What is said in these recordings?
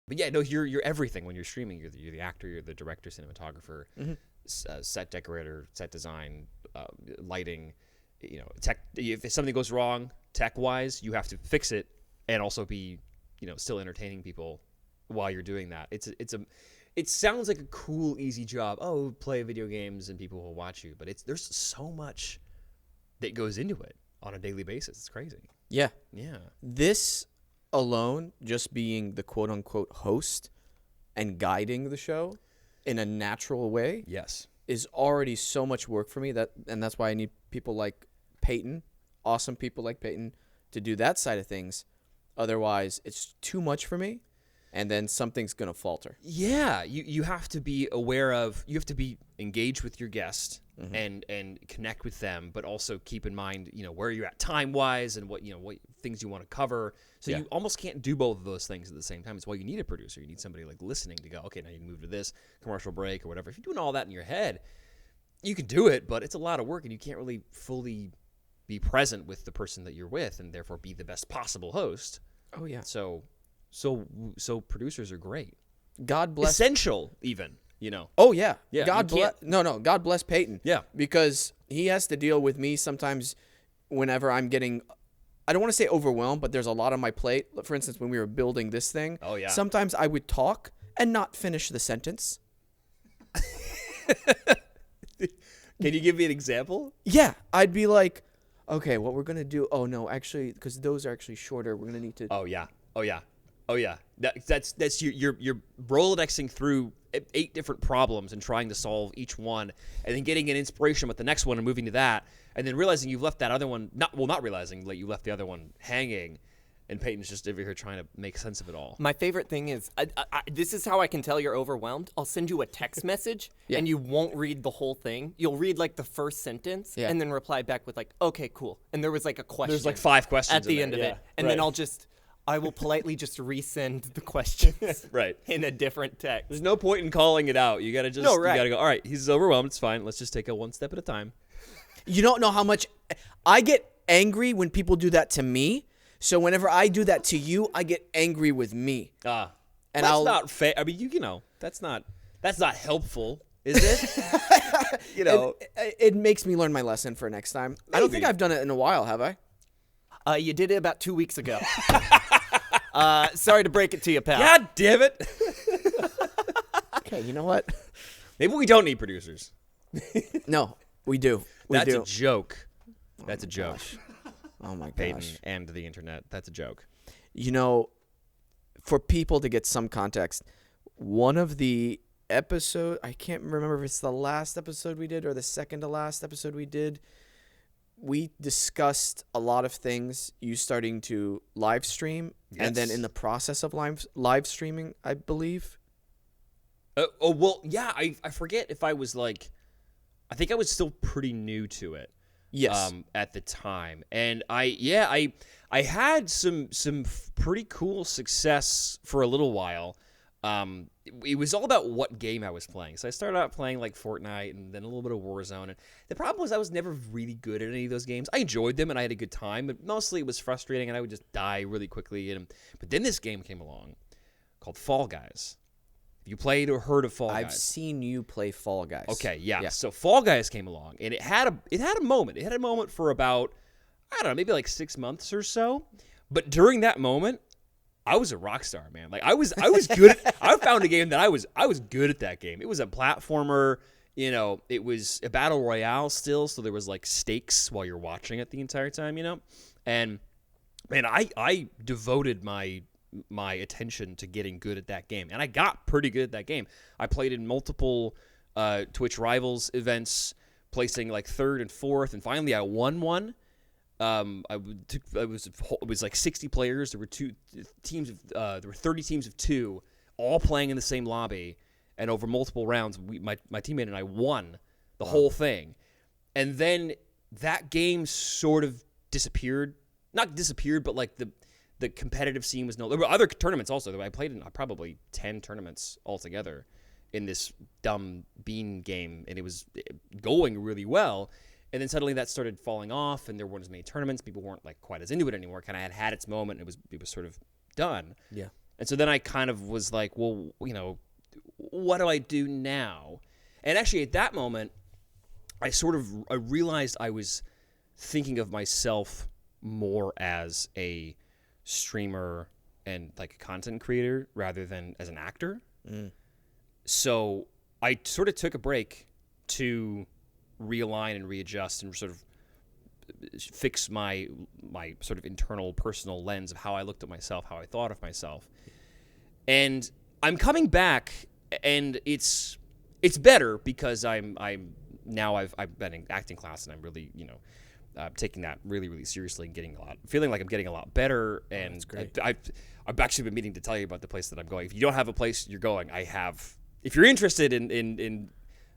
But yeah, no, you're everything when you're streaming. You're the actor, you're the director, cinematographer, set decorator, set design, lighting. You know, tech. If something goes wrong tech-wise, you have to fix it and also be, still entertaining people while you're doing that. It sounds like a cool, easy job. Oh, play video games and people will watch you. But there's so much that goes into it on a daily basis. It's crazy. Yeah. Yeah. This alone, just being the quote-unquote host and guiding the show in a natural way, Yes. is already so much work for me. And that's why I need people like Peyton, awesome people like Peyton, to do that side of things. Otherwise, it's too much for me, and then something's going to falter. Yeah, you have to be aware of, you have to be engaged with your guest and connect with them, but also keep in mind, where you're at time-wise and what things you want to cover. So you almost can't do both of those things at the same time. It's why you need a producer. You need somebody like listening to go, okay, now you can move to this commercial break or whatever. If you're doing all that in your head, you can do it, but it's a lot of work, and you can't really fully be present with the person that you're with, and therefore be the best possible host. Oh, yeah. So producers are great. God bless. Essential, even, Oh, yeah. Yeah, God bless. No. God bless Peyton. Yeah. Because he has to deal with me sometimes whenever I'm getting, I don't want to say overwhelmed, but there's a lot on my plate. For instance, when we were building this thing. Oh, yeah. Sometimes I would talk and not finish the sentence. Can you give me an example? Yeah. I'd be like, okay, what we're going to do. Oh, no, actually, because those are actually shorter. We're going to need to. Oh, yeah. That's you're Rolodexing through 8 different problems and trying to solve each one, and then getting an inspiration with the next one and moving to that, and then realizing you've left that other one not realizing like you left the other one hanging, and Peyton's just over here trying to make sense of it all. My favorite thing is, this is how I can tell you're overwhelmed. I'll send you a text message, and you won't read the whole thing. You'll read, like, the first sentence, and then reply back with, like, okay, cool. And there was, like, a question. There's, like, 5 questions at the in end there. of it. And then I will politely just resend the questions Right. in a different text. There's no point in calling it out. You gotta just you gotta go, all right, he's overwhelmed, it's fine. Let's just take it one step at a time. You don't know how much I get angry when people do that to me. So whenever I do that to you, I get angry with me. And that's not fair. I mean, that's not helpful, is it? It makes me learn my lesson for next time. Maybe. I don't think I've done it in a while, have I? You did it about 2 weeks ago. Sorry to break it to you, pal. God damn it. Okay, you know what? Maybe we don't need producers. No, we do. That's a joke. That's a joke. Gosh. Oh, my gosh. Peyton and the internet. That's a joke. For people to get some context, one of the episode, I can't remember if it's the last episode we did or the second to last episode we did, we discussed a lot of things, you starting to live stream, and then in the process of live streaming, I believe. Well, yeah, I forget if I was like, I think I was still pretty new to it. Yes. At the time, and I had some pretty cool success for a little while. It was all about what game I was playing. So I started out playing like Fortnite and then a little bit of Warzone. And the problem was I was never really good at any of those games. I enjoyed them and I had a good time, but mostly it was frustrating and I would just die really quickly. But then this game came along called Fall Guys. Have you played or heard of Fall Guys? I've seen you play Fall Guys. Okay, yeah. So Fall Guys came along and it had a moment. It had a moment for about, I don't know, maybe like 6 months or so. But during that moment, I was a rock star, man. Like I was good. I found a game that I was good at that game. It was a platformer, it was a battle royale still, so there was like stakes while you're watching it the entire time, And man, I devoted my attention to getting good at that game, and I got pretty good at that game. I played in multiple Twitch Rivals events, placing like 3rd and 4th, and finally I won one. It was like 60 players. There were there were 30 teams of 2, all playing in the same lobby, and over multiple rounds, my teammate and I won the whole thing. And then that game sort of disappeared. Not disappeared, but like the competitive scene was there were other tournaments also. I played in probably 10 tournaments altogether in this dumb bean game, and it was going really well. And then suddenly that started falling off, and there weren't as many tournaments. People weren't like quite as into it anymore. Kind of had its moment, and it was sort of done. Yeah. And so then I kind of was like, well, what do I do now? And actually at that moment, I realized I was thinking of myself more as a streamer and like a content creator rather than as an actor. So I sort of took a break to realign and readjust and sort of fix my sort of internal personal lens of how I looked at myself, how I thought of myself. And I'm coming back, and it's better because I've been in acting class, and I'm really taking that really, really seriously and feeling like I'm getting a lot better. And that's great. I've actually been meaning to tell you about the place that I'm going. If you don't have a place you're going, I have. If you're interested in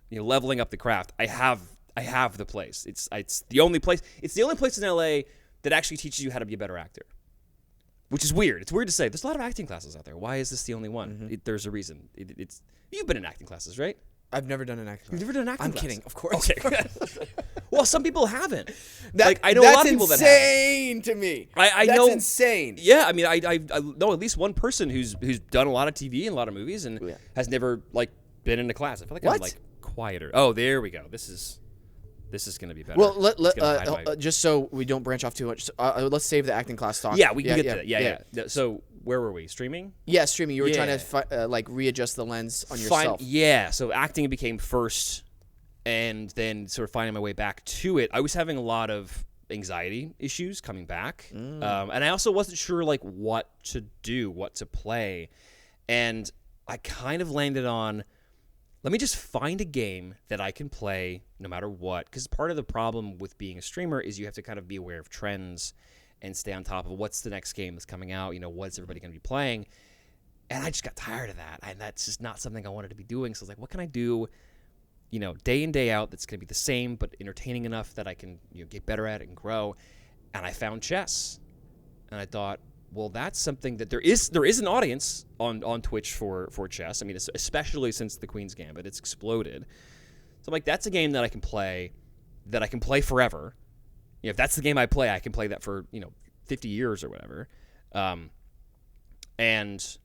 leveling up the craft, I have the place. It's the only place. It's the only place in LA that actually teaches you how to be a better actor. Which is weird. It's weird to say. There's a lot of acting classes out there. Why is this the only one? There's a reason. You've been in acting classes, right? I've never done an acting class. You've never done an acting class? I'm kidding, of course. Okay. Well, some people haven't. I know a lot of people that have. That's insane to me. I that's know. Insane. Yeah, I mean, I know at least one person who's done a lot of TV and a lot of movies and has never been in a class. I feel like I'm quieter. Oh, there we go. This is going to be better. Well, just so we don't branch off too much, let's save the acting class talk. Yeah, we can get to that. Yeah. So where were we? Streaming? Yeah, streaming. You were trying to readjust the lens on yourself. So acting became first, and then sort of finding my way back to it. I was having a lot of anxiety issues coming back, and I also wasn't sure what to do, what to play, and I kind of landed on, let me just find a game that I can play no matter what, because part of the problem with being a streamer is you have to kind of be aware of trends and stay on top of what's the next game that's coming out, what's everybody going to be playing. And I just got tired of that, and that's just not something I wanted to be doing. So I was like, what can I do, day in, day out that's going to be the same but entertaining enough that I can get better at it and grow? And I found chess. And I thought, well, that's something that there is an audience on Twitch for chess. I mean, especially since the Queen's Gambit, it's exploded. So I'm like, that's a game that I can play forever. If that's the game I play, I can play that for 50 years or whatever. And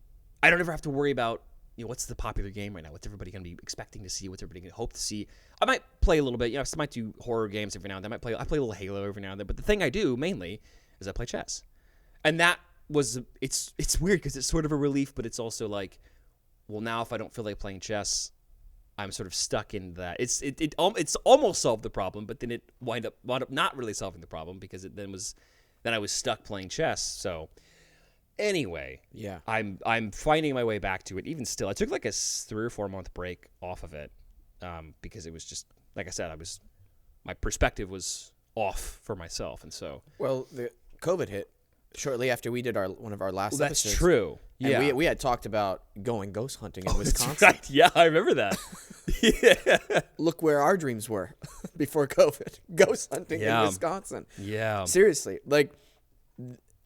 I don't ever have to worry about what's the popular game right now, what's everybody going to be expecting to see, what's everybody going to hope to see. I might play a little bit. I might do horror games every now and then. I play a little Halo every now and then. But the thing I do mainly is I play chess, and that was it's weird because it's sort of a relief, but it's also like, well, now if I don't feel like playing chess, I'm sort of stuck in that. It's almost solved the problem, but then it wound up not really solving the problem because then I was stuck playing chess. So anyway, yeah, I'm finding my way back to it. Even still, I took like a 3 or 4 month break off of it because it was just, like I said, my perspective was off for myself, and so the COVID hit shortly after we did one of our last episodes. That's true. Yeah, and we had talked about going ghost hunting in Wisconsin. That's right. Yeah, I remember that. Yeah. Look where our dreams were before COVID. Ghost hunting in Wisconsin. Yeah. Seriously,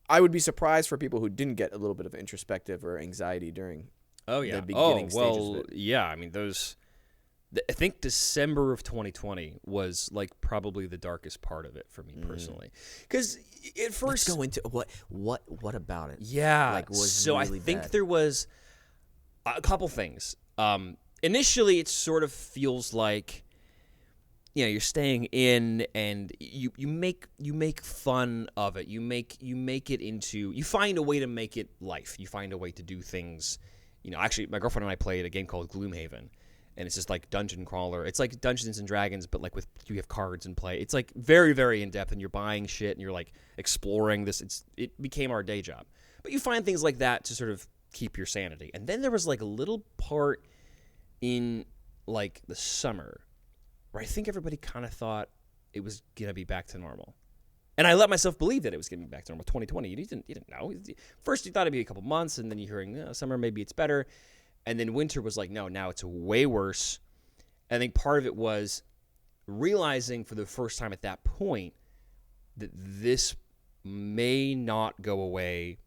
I would be surprised for people who didn't get a little bit of introspective or anxiety during the beginning stages of it. Yeah. I mean, I think December of 2020 was probably the darkest part of it for me personally, because at first, let's go into what about it? Yeah, so really I think bad? There was a couple things. Initially, it sort of feels like you're staying in, and you make fun of it. You find a way to make it life. You find a way to do things. Actually, my girlfriend and I played a game called Gloomhaven. And it's just like dungeon crawler. It's like Dungeons and Dragons, but you have cards and play. It's very, very in depth, and you're buying shit and you're exploring this. It became our day job. But you find things like that to sort of keep your sanity. And then there was a little part in the summer where I think everybody kind of thought it was gonna be back to normal. And I let myself believe that it was gonna be back to normal. 2020, you didn't know. First you thought it'd be a couple months, and then you're hearing summer, maybe it's better. And then winter was no, now it's way worse. I think part of it was realizing for the first time at that point that this may not go away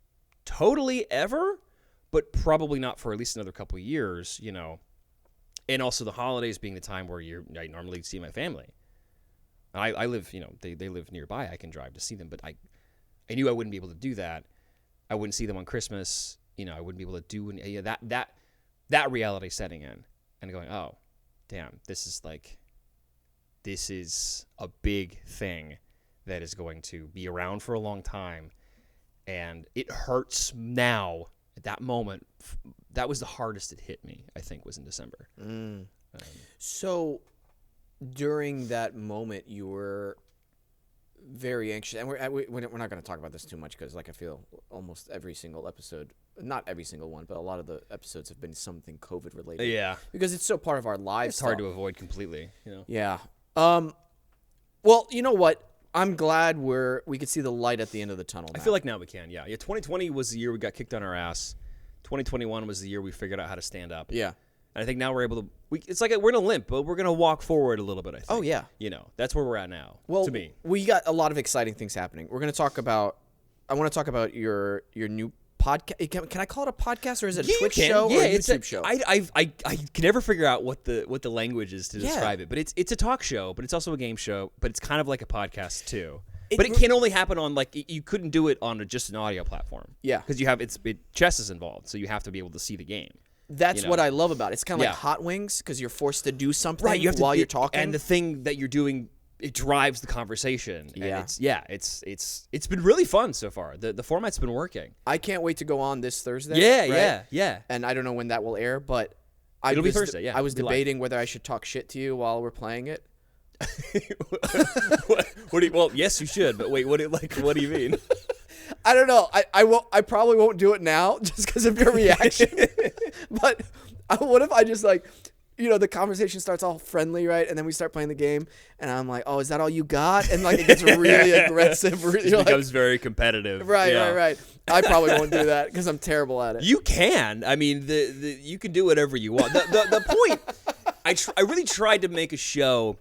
totally ever, but probably not for at least another couple of years, And also the holidays being the time where I normally see my family. I live, they live nearby. I can drive to see them, but I knew I wouldn't be able to do that. I wouldn't see them on Christmas. I wouldn't be able to do any, that reality setting in and going, oh, damn, this is a big thing that is going to be around for a long time. And it hurts now at that moment. That was the hardest it hit me, I think, was in December. So during that moment, you were very anxious. And we're not going to talk about this too much because, like, I feel almost every single episode, not every single one, but a lot of the episodes have been something COVID related. Yeah. Because it's so part of our lives. It's hard to avoid completely, Yeah. Well, you know what? I'm glad we could see the light at the end of the tunnel now. I feel like now we can, yeah. 2020 was the year we got kicked on our ass. 2021 was the year we figured out how to stand up. Yeah. And I think now we're able to it's like we're in a limp, but we're going to walk forward a little bit, I think. Oh, yeah. That's where we're at now, well, to me. We got a lot of exciting things happening. I want to talk about your new podcast. Can I call it a podcast, or is it a Twitch show or a YouTube show? I can never figure out what the language is to describe it, but it's a talk show, but it's also a game show, but it's kind of like a podcast too. But it can only happen on you couldn't do it on just an audio platform. Yeah, because you have chess is involved, so you have to be able to see the game. That's what I love about it. It's kind of like Hot Wings because you're forced to do something while you're talking, and the thing that you're doing, it drives the conversation. Yeah. And it's been really fun so far. The format's been working. I can't wait to go on this Thursday. Yeah. And I don't know when that will air, but it'll be Thursday. Yeah, I was debating whether I should talk shit to you while we're playing it. Well, yes, you should. But wait, what do you mean? I don't know. I probably won't do it now just because of your reaction. But what if I just the conversation starts all friendly, right? And then we start playing the game, and I'm like, oh, is that all you got? And it gets really aggressive. It becomes very competitive. Right. I probably won't do that because I'm terrible at it. You can. I mean, you can do whatever you want. The point, I really tried to make a show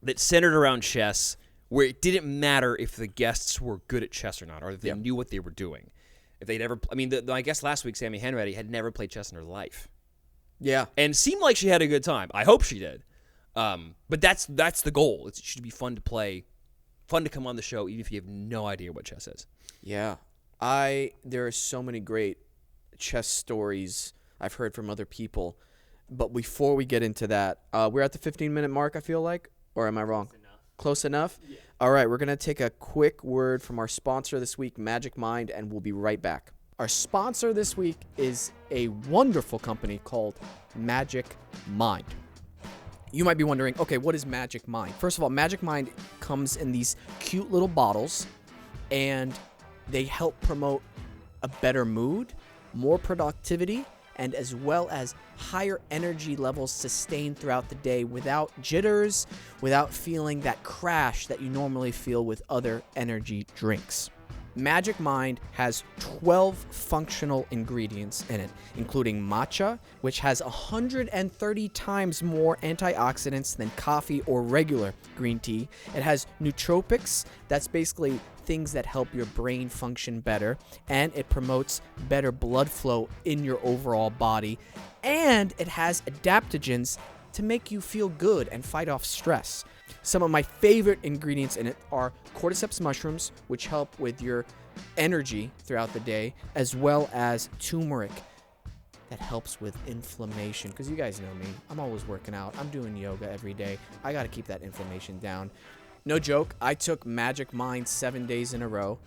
that centered around chess, where it didn't matter if the guests were good at chess or not, or if they knew what they were doing. If they'd ever, I guess last week Sammy Henready had never played chess in her life. Yeah, and seemed like she had a good time. I hope she did. But that's the goal. It should be fun to play, fun to come on the show, even if you have no idea what chess is. Yeah, there are so many great chess stories I've heard from other people. But before we get into that, we're at the 15-minute mark, I feel like. Or am I wrong? Close enough? Yeah. All right, we're going to take a quick word from our sponsor this week, Magic Mind, and we'll be right back. Our sponsor this week is a wonderful company called Magic Mind. You might be wondering, okay, what is Magic Mind? First of all, Magic Mind comes in these cute little bottles, and they help promote a better mood, more productivity, and as well as higher energy levels sustained throughout the day without jitters, without feeling that crash that you normally feel with other energy drinks. Magic Mind has 12 functional ingredients in it, including matcha, which has 130 times more antioxidants than coffee or regular green tea. It has nootropics, that's basically things that help your brain function better, and it promotes better blood flow in your overall body, and it has adaptogens to make you feel good and fight off stress. Some of my favorite ingredients in it are cordyceps mushrooms, which help with your energy throughout the day, as well as turmeric that helps with inflammation. Because you guys know me, I'm always working out. I'm doing yoga every day. I got to keep that inflammation down. No joke, I took Magic Mind 7 days in a row,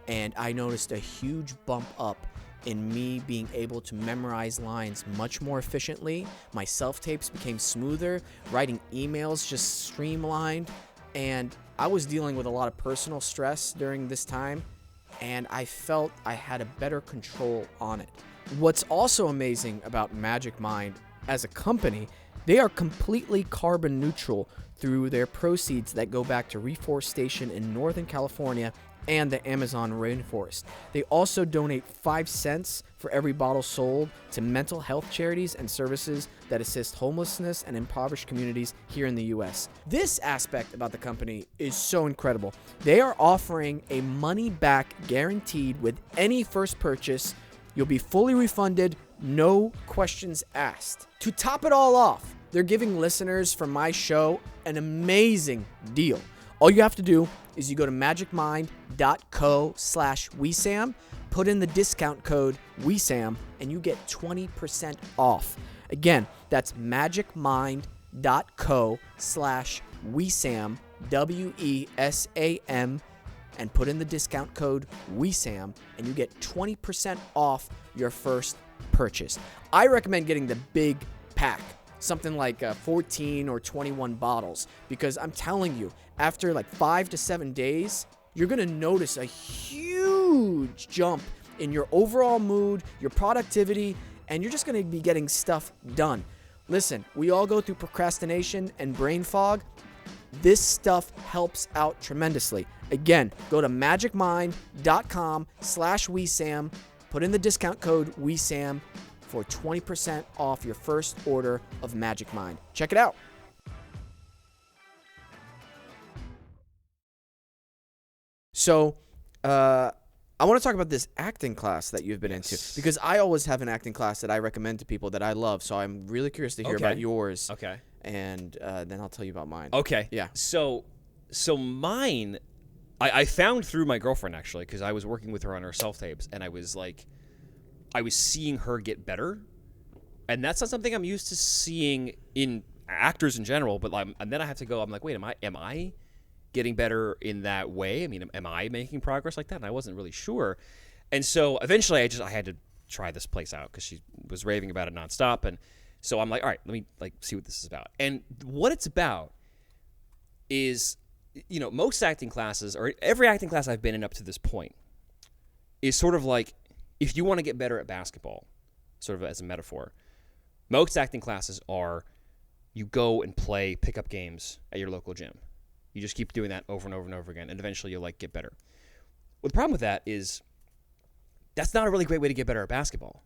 and I noticed a huge bump up in me being able to memorize lines much more efficiently. My self-tapes became smoother, writing emails just streamlined, and I was dealing with a lot of personal stress during this time, and I felt I had a better control on it. What's also amazing about Magic Mind as a company, they are completely carbon neutral through their proceeds that go back to reforestation in Northern California and the Amazon rainforest. They also donate 5 cents for every bottle sold to mental health charities and services that assist homelessness and impoverished communities here in the U.S. This aspect about the company is so incredible. They are offering a money-back guaranteed with any first purchase. You'll be fully refunded, no questions asked. To top it all off, they're giving listeners from my show an amazing deal. All you have to do is you go to magicmind.co/Wesam, put in the discount code WESAM, and you get 20% off. Again, that's magicmind.co/WESAM, WESAM, and put in the discount code WESAM, and you get 20% off your first purchase. I recommend getting the big pack, something like 14 or 21 bottles, because I'm telling you, after like 5 to 7 days, you're going to notice a huge jump in your overall mood, your productivity, and you're just going to be getting stuff done. Listen, we all go through procrastination and brain fog. This stuff helps out tremendously. Again, go to magicmind.com/WESAM, put in the discount code WESAM for 20% off your first order of Magic Mind. Check it out. So, I want to talk about this acting class that you've been into, because I always have an acting class that I recommend to people that I love. So I'm really curious to hear about yours. Okay. And then I'll tell you about mine. Okay. Yeah. So mine, I found through my girlfriend, actually, because I was working with her on her self-tapes, and I was seeing her get better. And that's not something I'm used to seeing in actors in general, but and then I have to go, I'm like, wait, am I getting better in that way? I mean, am I making progress like that? And I wasn't really sure. And so eventually I had to try this place out because she was raving about it nonstop. And so I'm like, all right, let me see what this is about. And what it's about is, most acting classes, or every acting class I've been in up to this point, is sort of like, if you want to get better at basketball, sort of as a metaphor, most acting classes are, you go and play pickup games at your local gym. You just keep doing that over and over and over again, and eventually you'll get better. Well, the problem with that is that's not a really great way to get better at basketball,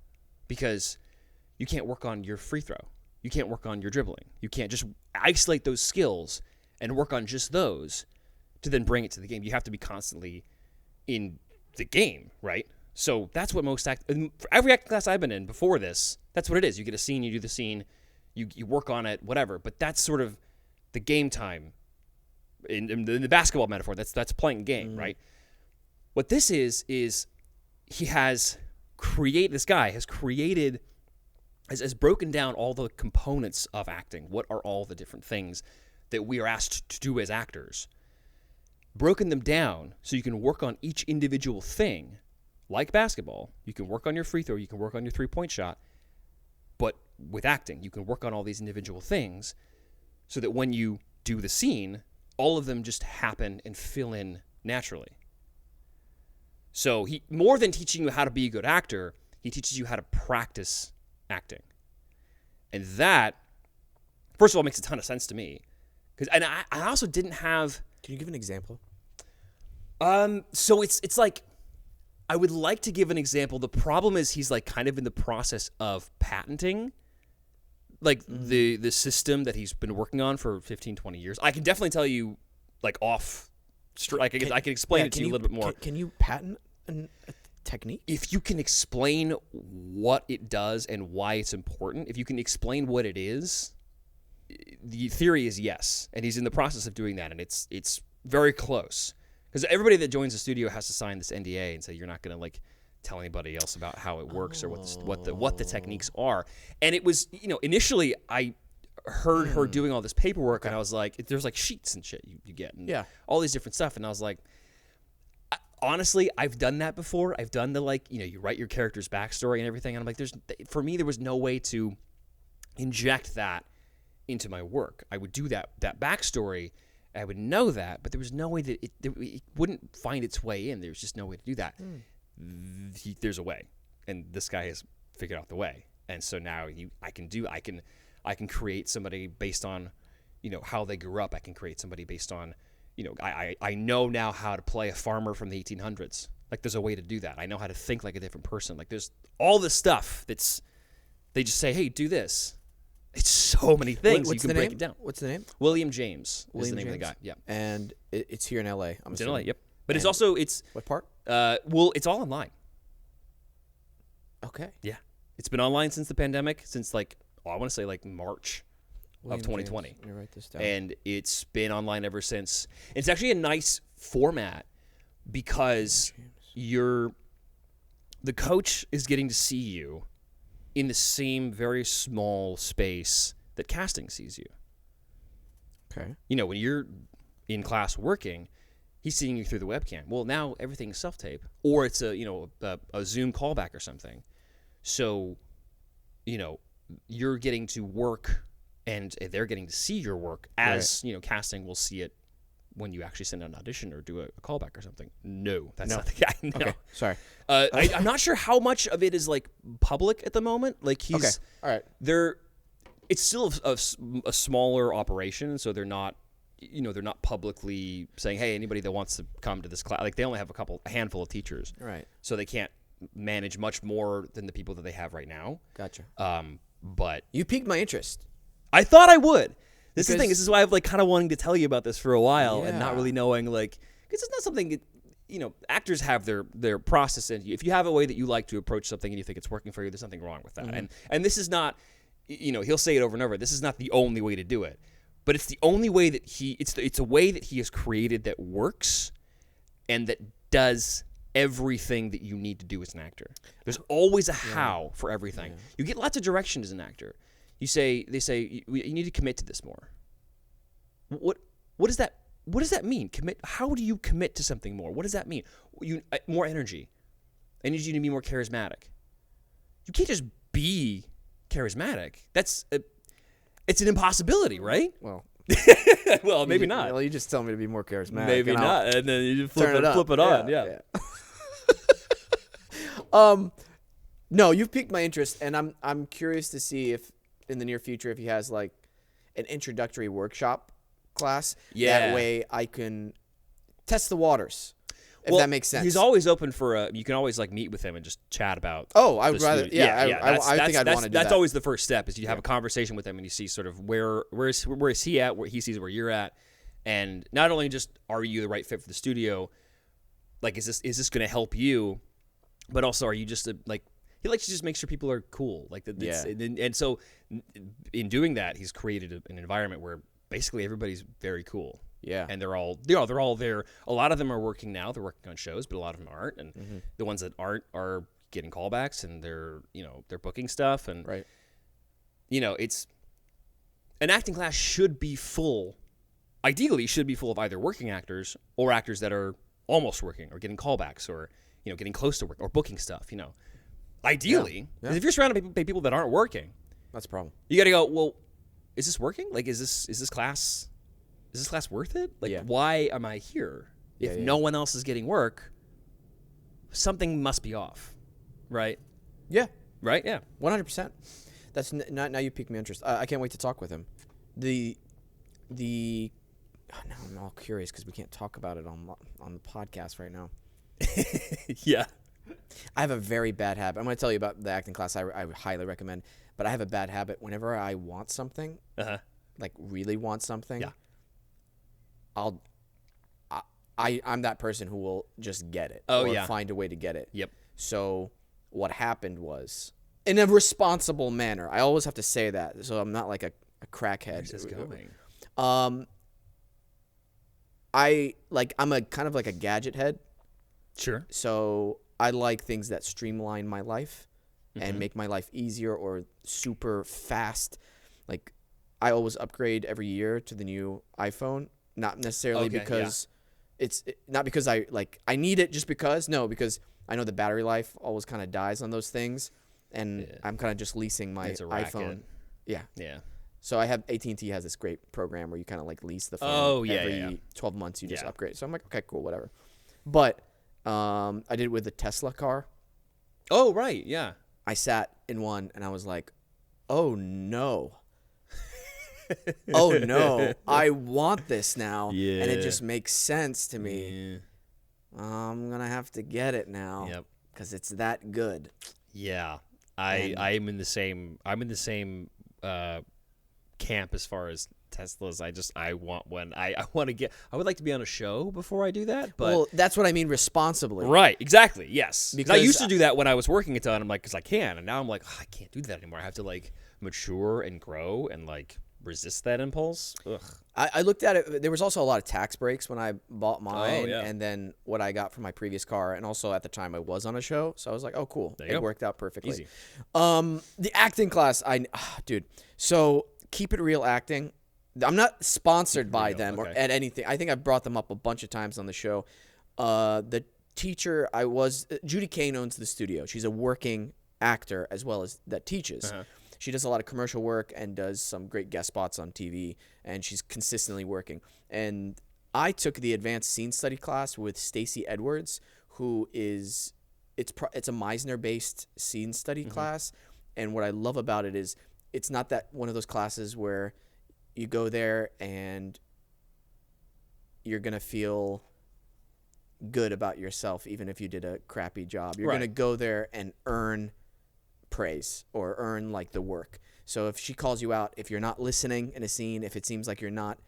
because you can't work on your free throw. You can't work on your dribbling. You can't just isolate those skills and work on just those to then bring it to the game. You have to be constantly in the game, right? So that's what every acting class I've been in before this, that's what it is. You get a scene, you do the scene, you work on it, whatever. But that's sort of the game time. In the basketball metaphor, that's playing a game, right? What this is this guy has broken down all the components of acting. What are all the different things that we are asked to do as actors? Broken them down so you can work on each individual thing. Like basketball, you can work on your free throw, you can work on your three-point shot, but with acting, you can work on all these individual things so that when you do the scene, all of them just happen and fill in naturally. So he, more than teaching you how to be a good actor, he teaches you how to practice acting. And that, first of all, makes a ton of sense to me. And I also didn't have... Can you give an example? So it's like, I would like to give an example. The problem is he's kind of in the process of patenting the system that he's been working on for 15, 20 years. I can definitely tell you, I can explain it to you a little bit more. Can you patent a technique? If you can explain what it does and why it's important, if you can explain what it is, the theory is yes. And he's in the process of doing that, and it's very close. Because everybody that joins the studio has to sign this NDA and say you're not going to tell anybody else about how it works or what the techniques are. And it was, initially I heard her doing all this paperwork, and I was like, there's sheets and shit you get, and all these different stuff, and I was like, honestly, I've done that before. I've done the you write your character's backstory and everything, and I'm like, for me there was no way to inject that into my work. I would do that backstory, I would know that, but there was no way that it wouldn't find its way in. There was just no way to do that. There's a way, and this guy has figured out the way, and so now I can create somebody based on how they grew up. I can create somebody based on I know now how to play a farmer from the 1800s. There's a way to do that. I know how to think like a different person. There's all this stuff they just say, hey, do this. It's so many things. You can break it down. What's the name? William James is the name of the guy. Yeah, and it's here in LA. It's in LA. Yep. But it's what part? It's all online. Okay. Yeah, it's been online since the pandemic, since I want to say March of 2020. James. Let me write this down. And it's been online ever since. It's actually a nice format because the coach is getting to see you in the same very small space that casting sees you. Okay. You know, when you're in class working, he's seeing you through the webcam. Well, now everything's self-tape, or it's a Zoom callback or something. So, you know, you're getting to work, and they're getting to see your work as you know, casting will see it when you actually send out an audition or do a callback or something. No, that's not the guy. No. Okay, sorry. I'm not sure how much of it is like public at the moment. Like he's okay. All right. It's still a smaller operation, so they're not, you know, they're not publicly saying, hey, anybody that wants to come to this class, like they only have a handful of teachers, right? So they can't manage much more than the people that they have right now. Gotcha. But you piqued my interest. I thought I would. This is the thing. This is why I've like kind of wanting to tell you about this for a while and not really knowing, like, because it's not something, you know, actors have their process, and if you have a way that you like to approach something and you think it's working for you, there's nothing wrong with that. Mm-hmm. And this is not, you know, he'll say it over and over. This is not the only way to do it, but it's the only way that it's a way that he has created that works and that does everything that you need to do as an actor. There's always a how for everything. Yeah. You get lots of direction as an actor. They say you need to commit to this more. What does that mean? Commit? How do you commit to something more? What does that mean? More energy. I need you to be more charismatic. You can't just be charismatic. It's an impossibility, right? Well, well, maybe not. Well, you just tell me to be more charismatic. Maybe not, and then you just flip it on. Yeah. No, you've piqued my interest, and I'm curious to see if in the near future if he has like an introductory workshop class. Yeah. That way I can test the waters. If that makes sense. He's always open for you can always like meet with him and just chat about. Oh, I would rather. Yeah. I think I'd want to do that. That's always the first step is you have a conversation with him and you see sort of where is he at, where he sees where you're at, and not only just are you the right fit for the studio, like is this going to help you, but also are you just he likes to just make sure people are cool, like that. Yeah. And so in doing that, he's created an environment where basically everybody's very cool. Yeah. And they're all there. A lot of them are working now. They're working on shows, but a lot of them aren't. And the ones that aren't are getting callbacks and they're booking stuff. And, right. You know, it's an acting class should be full. Ideally, should be full of either working actors or actors that are almost working or getting callbacks or, you know, getting close to work or booking stuff, you know. Ideally, because if you're surrounded by people that aren't working, that's a problem. You got to go, well, is this working? Like, is this class worth it? Like, why am I here? If no one else is getting work, something must be off, right? Yeah. Right? Yeah. 100%. That's now you piqued my interest. I can't wait to talk with him. Now I'm all curious because we can't talk about it on the podcast right now. Yeah. I have a very bad habit. I'm going to tell you about the acting class I would highly recommend, but I have a bad habit. Whenever I want something, like really want something, I'm that person who will just get it or find a way to get it. Yep. So what happened was, in a responsible manner, I always have to say that, so I'm not like a crackhead. Where's this going? I'm a kind of like a gadget head. Sure. So I like things that streamline my life and make my life easier or super fast. Like I always upgrade every year to the new iPhone, not necessarily because it's not because I need it just because. No, because I know the battery life always kind of dies on those things, and I'm kind of just leasing my iPhone. Yeah. Yeah. So I have AT&T has this great program where you kind of like lease the phone. Every 12 months you just upgrade. So I'm like, okay, cool, whatever. But I did it with the Tesla car. Oh, right, yeah. I sat in one and I was like, oh no. Oh no, I want this now. Yeah. And it just makes sense to me. Yeah. I'm going to have to get it now. Yep. Because it's that good. Yeah. I'm in the same camp as far as Teslas. I want one. I would like to be on a show before I do that. But well, that's what I mean responsibly. Right, exactly. Yes. Because I used to do that when I was working a ton. I'm like, because I can. And now I'm like, I can't do that anymore. I have to like mature and grow and like resist that impulse. Ugh. I looked at it. There was also a lot of tax breaks when I bought mine, yeah. and then what I got from my previous car, and also at the time I was on a show, so I was like, oh, cool. There you It go. worked out perfectly. Easy. The acting class, dude. So Keep It Real Acting. I'm not sponsored by Real, them or okay. at anything. I think I've brought them up a bunch of times on the show. The teacher Judy Kane owns the studio. She's a working actor as well as that teaches. Uh-huh. She does a lot of commercial work and does some great guest spots on TV, and she's consistently working. And I took the advanced scene study class with Stacey Edwards, who is it's a Meisner-based scene study class. And what I love about it is it's not that one of those classes where you go there and you're going to feel good about yourself even if you did a crappy job. You're Right. going to go there and earn praise or earn like the work. So if she calls you out, if you're not listening in a scene, if it seems like you're not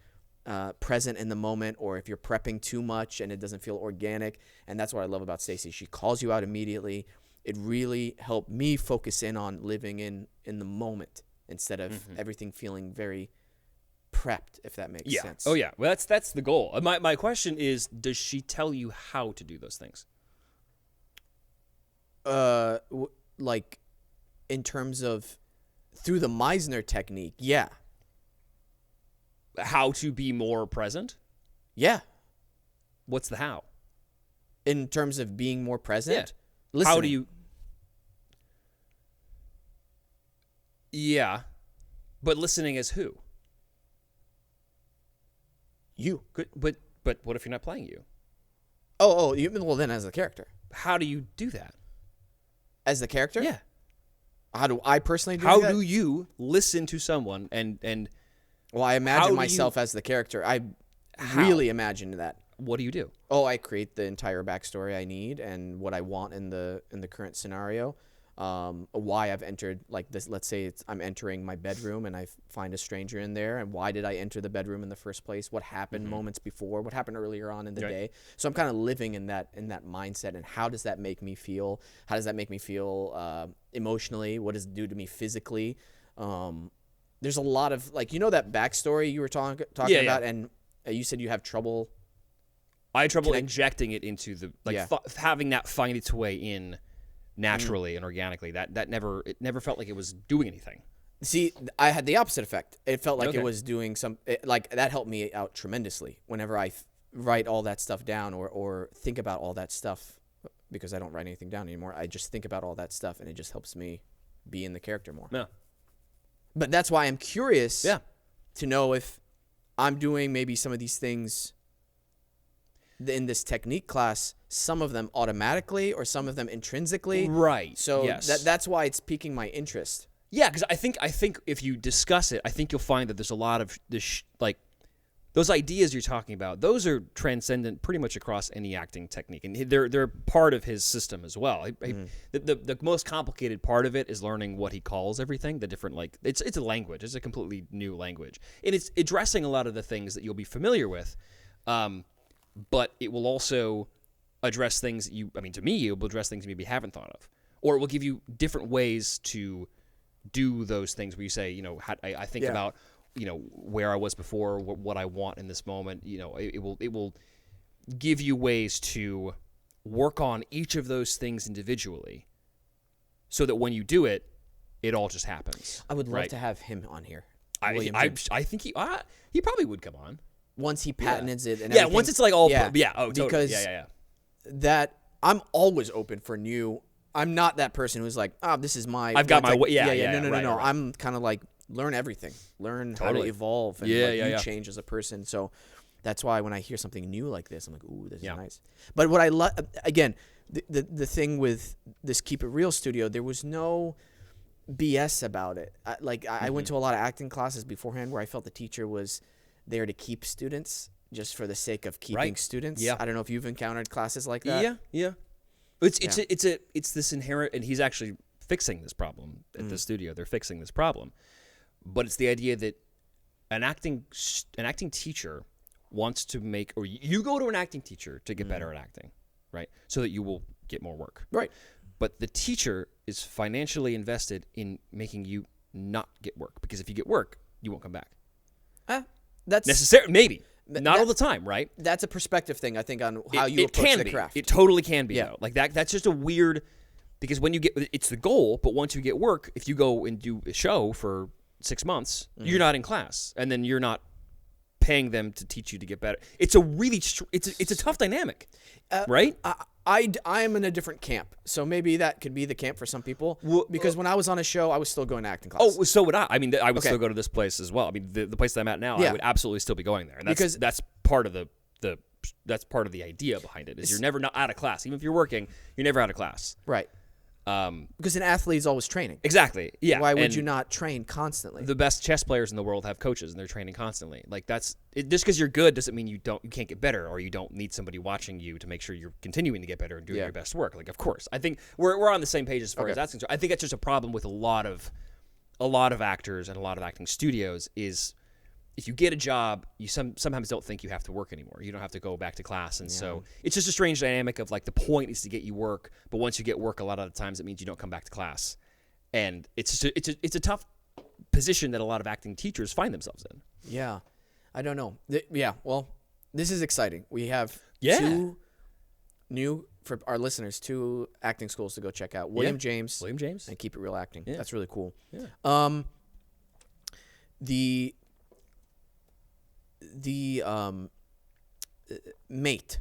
present in the moment, or if you're prepping too much and it doesn't feel organic, and that's what I love about Stacey. She calls you out immediately. It really helped me focus in on living in the moment instead of everything feeling very prepped, if that makes sense. Oh yeah. Well, that's the goal. My question is, does she tell you how to do those things? Like in terms of through the Meisner technique, yeah. How to be more present? Yeah. What's the how? In terms of being more present? Yeah. Listening. How do you? Yeah, but listening as who? You. Good, but what if you're not playing you? Well, then as the character. How do you do that? As the character? Yeah. How do I personally do How that? do you listen to someone and Well, I how imagine do myself as the character. I really imagined that. what do you do? I create the entire backstory I need and what I want in the current scenario. Why I've entered like this. Let's say I'm entering my bedroom and I find a stranger in there, and why did I enter the bedroom in the first place? What happened moments before? What happened earlier on in the Right. day? So I'm kind of living in that mindset. And how does that make me feel? How does that make me feel emotionally? What does it do to me physically? There's a lot of that backstory you were talking Yeah, about, yeah. and you said you have trouble. I had trouble injecting it into the Yeah. having that find its way in naturally and organically. That never felt like it was doing anything. See, I had the opposite effect. It felt like Okay. it was doing that helped me out tremendously whenever I write all that stuff down or think about all that stuff, because I don't write anything down anymore. I just think about all that stuff, and it just helps me be in the character more. No. But that's why I'm curious Yeah. to know if I'm doing maybe some of these things in this technique class, some of them automatically or some of them intrinsically. Right. So yes. that's why it's piquing my interest. Yeah, because I think if you discuss it, I think you'll find that there's a lot of those ideas you're talking about. Those are transcendent pretty much across any acting technique, and they're part of his system as well. The most complicated part of it is learning what he calls everything. The different it's a language. It's a completely new language, and it's addressing a lot of the things that you'll be familiar with. But it will also address things to me, it will address things you maybe haven't thought of, or it will give you different ways to do those things where you say, I think about, where I was before, what I want in this moment. It will give you ways to work on each of those things individually, so that when you do it, it all just happens. I would love right? to have him on here. I think he probably would come on. Once he patents it and Yeah, everything. once it's like all totally. Because that I'm always open for new. I'm not that person who's like, this is my. I've got my way. No. Right. I'm kind of like learn everything, learn how to Totally. evolve and let you change as a person. So that's why when I hear something new like this, I'm like, ooh, this is nice. But what I love again, the thing with this Keep It Real studio, there was no BS about it. I went to a lot of acting classes beforehand where I felt the teacher was there to keep students just for the sake of keeping students. Yeah. I don't know if you've encountered classes like that. Yeah. It's this inherent, and he's actually fixing this problem at the studio. They're fixing this problem, but it's the idea that an acting teacher wants to make, or you go to an acting teacher to get better at acting, right? So that you will get more work, Right. But the teacher is financially invested in making you not get work, because if you get work, you won't come back. That's necessarily. Maybe not that- all the time, right? That's a perspective thing, I think, on how you it approach can the be. craft. It totally can be. Yeah. Though. Like that's just a weird. Because when you get, it's the goal, but once you get work, if you go and do a show for 6 months, you're not in class, and then you're not paying them to teach you to get better. It's a really, it's a tough dynamic, right? I'm in a different camp, so maybe that could be the camp for some people. Because when I was on a show, I was still going to acting class. Oh, so would I. I mean, I would still go to this place as well. I mean, the place that I'm at now, I would absolutely still be going there, and that's part of that's part of the idea behind it. Is you're never not out of class, even if you're working, you're never out of class. Right. Because an athlete is always training. Exactly. Yeah. Why would you not train constantly? The best chess players in the world have coaches, and they're training constantly. Like just because you're good doesn't mean you can't get better, or you don't need somebody watching you to make sure you're continuing to get better and doing your best work. Like, of course, I think we're on the same page as far as that's concerned. I think that's just a problem with a lot of actors and a lot of acting studios is. If you get a job, you sometimes don't think you have to work anymore. You don't have to go back to class, and so it's just a strange dynamic of like the point is to get you work, but once you get work, a lot of the times it means you don't come back to class, and it's a tough position that a lot of acting teachers find themselves in. Yeah, I don't know. Well, this is exciting. We have two new for our listeners, 2 acting schools to go check out. William James, and Keep It Real Acting. Yeah. That's really cool. Yeah. The Mate.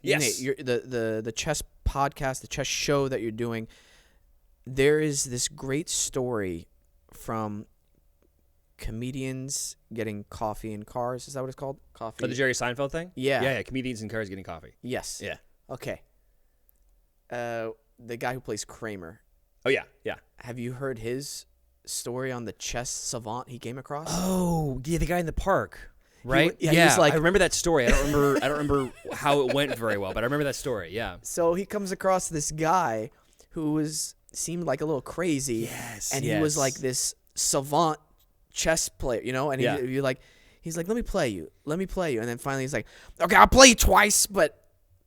Yes. Mate, the chess podcast, the chess show that you're doing. There is this great story from comedians getting coffee in cars. Is that what it's called? Coffee. Oh, the Jerry Seinfeld thing? Yeah. Yeah. Comedians in cars getting coffee. Yes. Yeah. Okay. The guy who plays Kramer. Oh yeah. Yeah. Have you heard his story on the chess savant he came across? Oh, yeah, the guy in the park, right? He was like, I remember that story. I don't remember how it went very well, but I remember that story. Yeah. So he comes across this guy who seemed like a little crazy. Yes. And he was like this savant chess player, and he's like, let me play you. And then finally he's like, okay, I'll play you twice,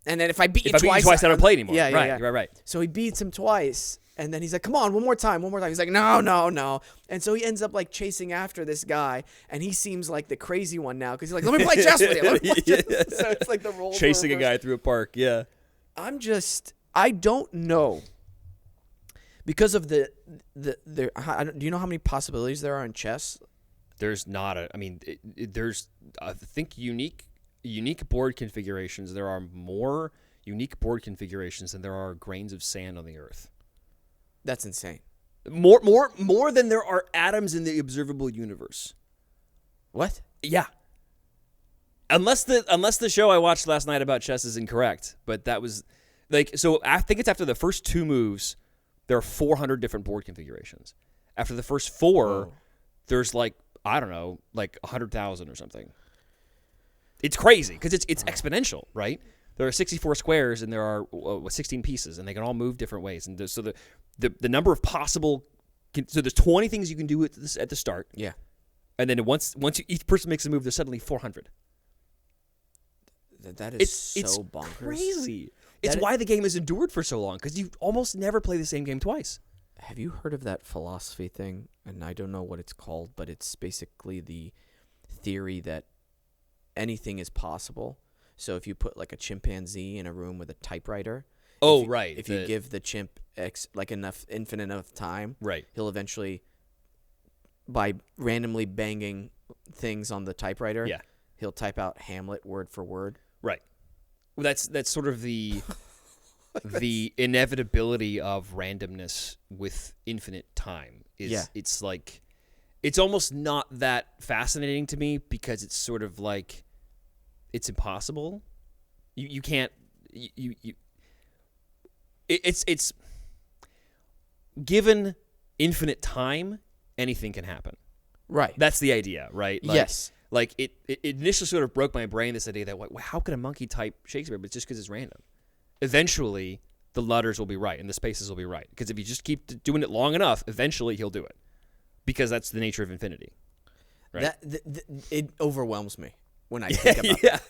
and then if I beat you twice, I don't play anymore. Yeah. Right. So he beats him twice. And then he's like, come on, one more time. He's like, no. And so he ends up like chasing after this guy. And he seems like the crazy one now because he's like, let me play chess with you. So it's like the role chasing a guy through a park. Yeah. I don't know. Because of do you know how many possibilities there are in chess? There's not there's, I think, unique board configurations. There are more unique board configurations than there are grains of sand on the earth. That's insane. More than there are atoms in the observable universe. What? Yeah. Unless the show I watched last night about chess is incorrect, but that was so I think it's after the first 2 moves, there are 400 different board configurations. After the first 4, there's like 100,000 or something. It's crazy because it's exponential, right? There are 64 squares and there are 16 pieces, and they can all move different ways. And so the number of possible, so there's 20 things you can do at the start. Yeah, and then once each person makes a move, there's suddenly 400. That is so bonkers. Crazy. It's why the game has endured for so long because you almost never play the same game twice. Have you heard of that philosophy thing? And I don't know what it's called, but it's basically the theory that anything is possible. So if you put like a chimpanzee in a room with a typewriter, if you give the chimp infinite enough time, right, he'll eventually, by randomly banging things on the typewriter, he'll type out Hamlet word for word. Right. Well, that's sort of the the inevitability of randomness with infinite time. It's like it's almost not that fascinating to me because it's sort of like it's impossible. You can't it's given infinite time, anything can happen. Right. That's the idea, right? Yes. Like it initially sort of broke my brain, this idea that how could a monkey type Shakespeare? But it's just because it's random. Eventually, the letters will be right and the spaces will be right. Because if you just keep doing it long enough, eventually he'll do it. Because that's the nature of infinity. Right? It overwhelms me when I think about that.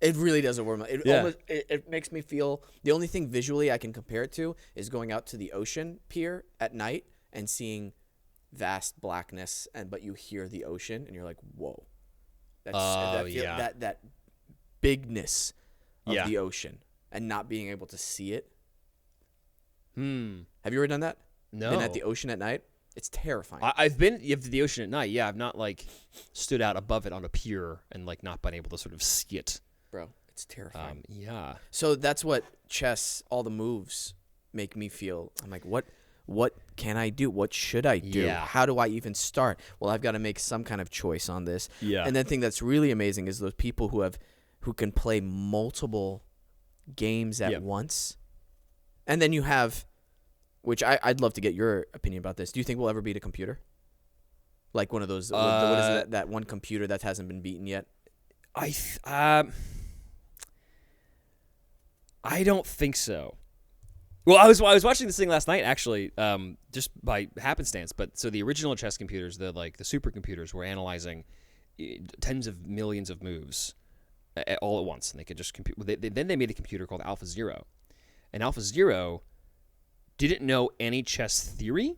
It really does overwhelm me. It makes me feel, the only thing visually I can compare it to is going out to the ocean pier at night and seeing vast blackness, but you hear the ocean, and you're like, whoa. That bigness of the ocean and not being able to see it. Have you ever done that? No. Been at the ocean at night? It's terrifying. I've been to the ocean at night. Yeah, I've not like stood out above it on a pier and like not been able to sort of see it. Bro, it's terrifying. Yeah. So that's what chess, all the moves make me feel. I'm like, what can I do? What should I do? Yeah. How do I even start? Well, I've got to make some kind of choice on this. Yeah. And the thing that's really amazing is those people who can play multiple games at once. And then you have, which I'd love to get your opinion about this. Do you think we'll ever beat a computer? Like one of those, what is that one computer that hasn't been beaten yet? I don't think so. Well, I was watching this thing last night, actually, just by happenstance. But so the original chess computers, the supercomputers, were analyzing tens of millions of moves all at once, and they could just compute. Then they made a computer called AlphaZero, and AlphaZero didn't know any chess theory.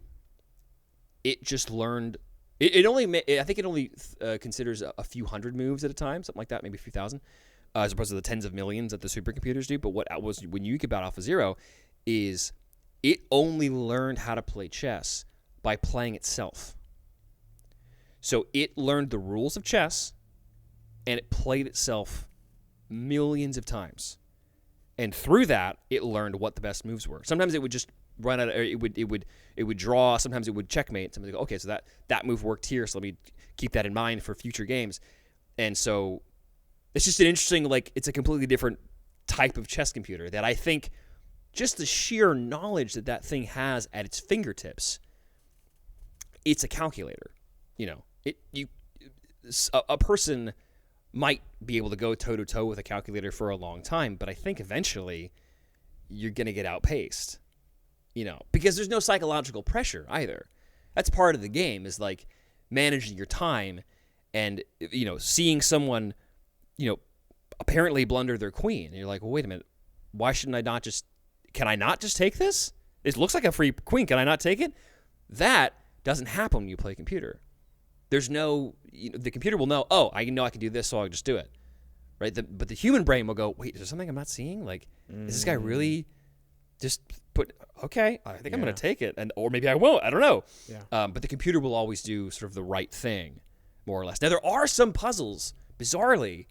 It just learned. I think it only considers a few hundred moves at a time, something like that, maybe a few thousand, as opposed to the tens of millions that the supercomputers do. But what was when you think about AlphaZero is it only learned how to play chess by playing itself. So it learned the rules of chess, and it played itself millions of times. And through that, it learned what the best moves were. Sometimes it would just run out. Or it would draw. Sometimes it would checkmate. Sometimes go, okay, so that move worked here, so let me keep that in mind for future games. And so it's just an interesting, like, it's a completely different type of chess computer that I think just the sheer knowledge that thing has at its fingertips, it's a calculator. A person might be able to go toe-to-toe with a calculator for a long time, but I think eventually you're going to get outpaced, because there's no psychological pressure either. That's part of the game, is like managing your time and, seeing someone, apparently blunder their queen. And you're like, well, wait a minute, why shouldn't I not just... Can I not just take this? It looks like a free queen. Can I not take it? That doesn't happen when you play computer. There's no... the computer will know, oh, I know I can do this, so I'll just do it. Right? But the human brain will go, wait, is there something I'm not seeing? Like, is this guy really just put... Okay, I think I'm going to take it. Or maybe I won't. I don't know. Yeah. But the computer will always do sort of the right thing, more or less. Now, there are some puzzles, bizarrely,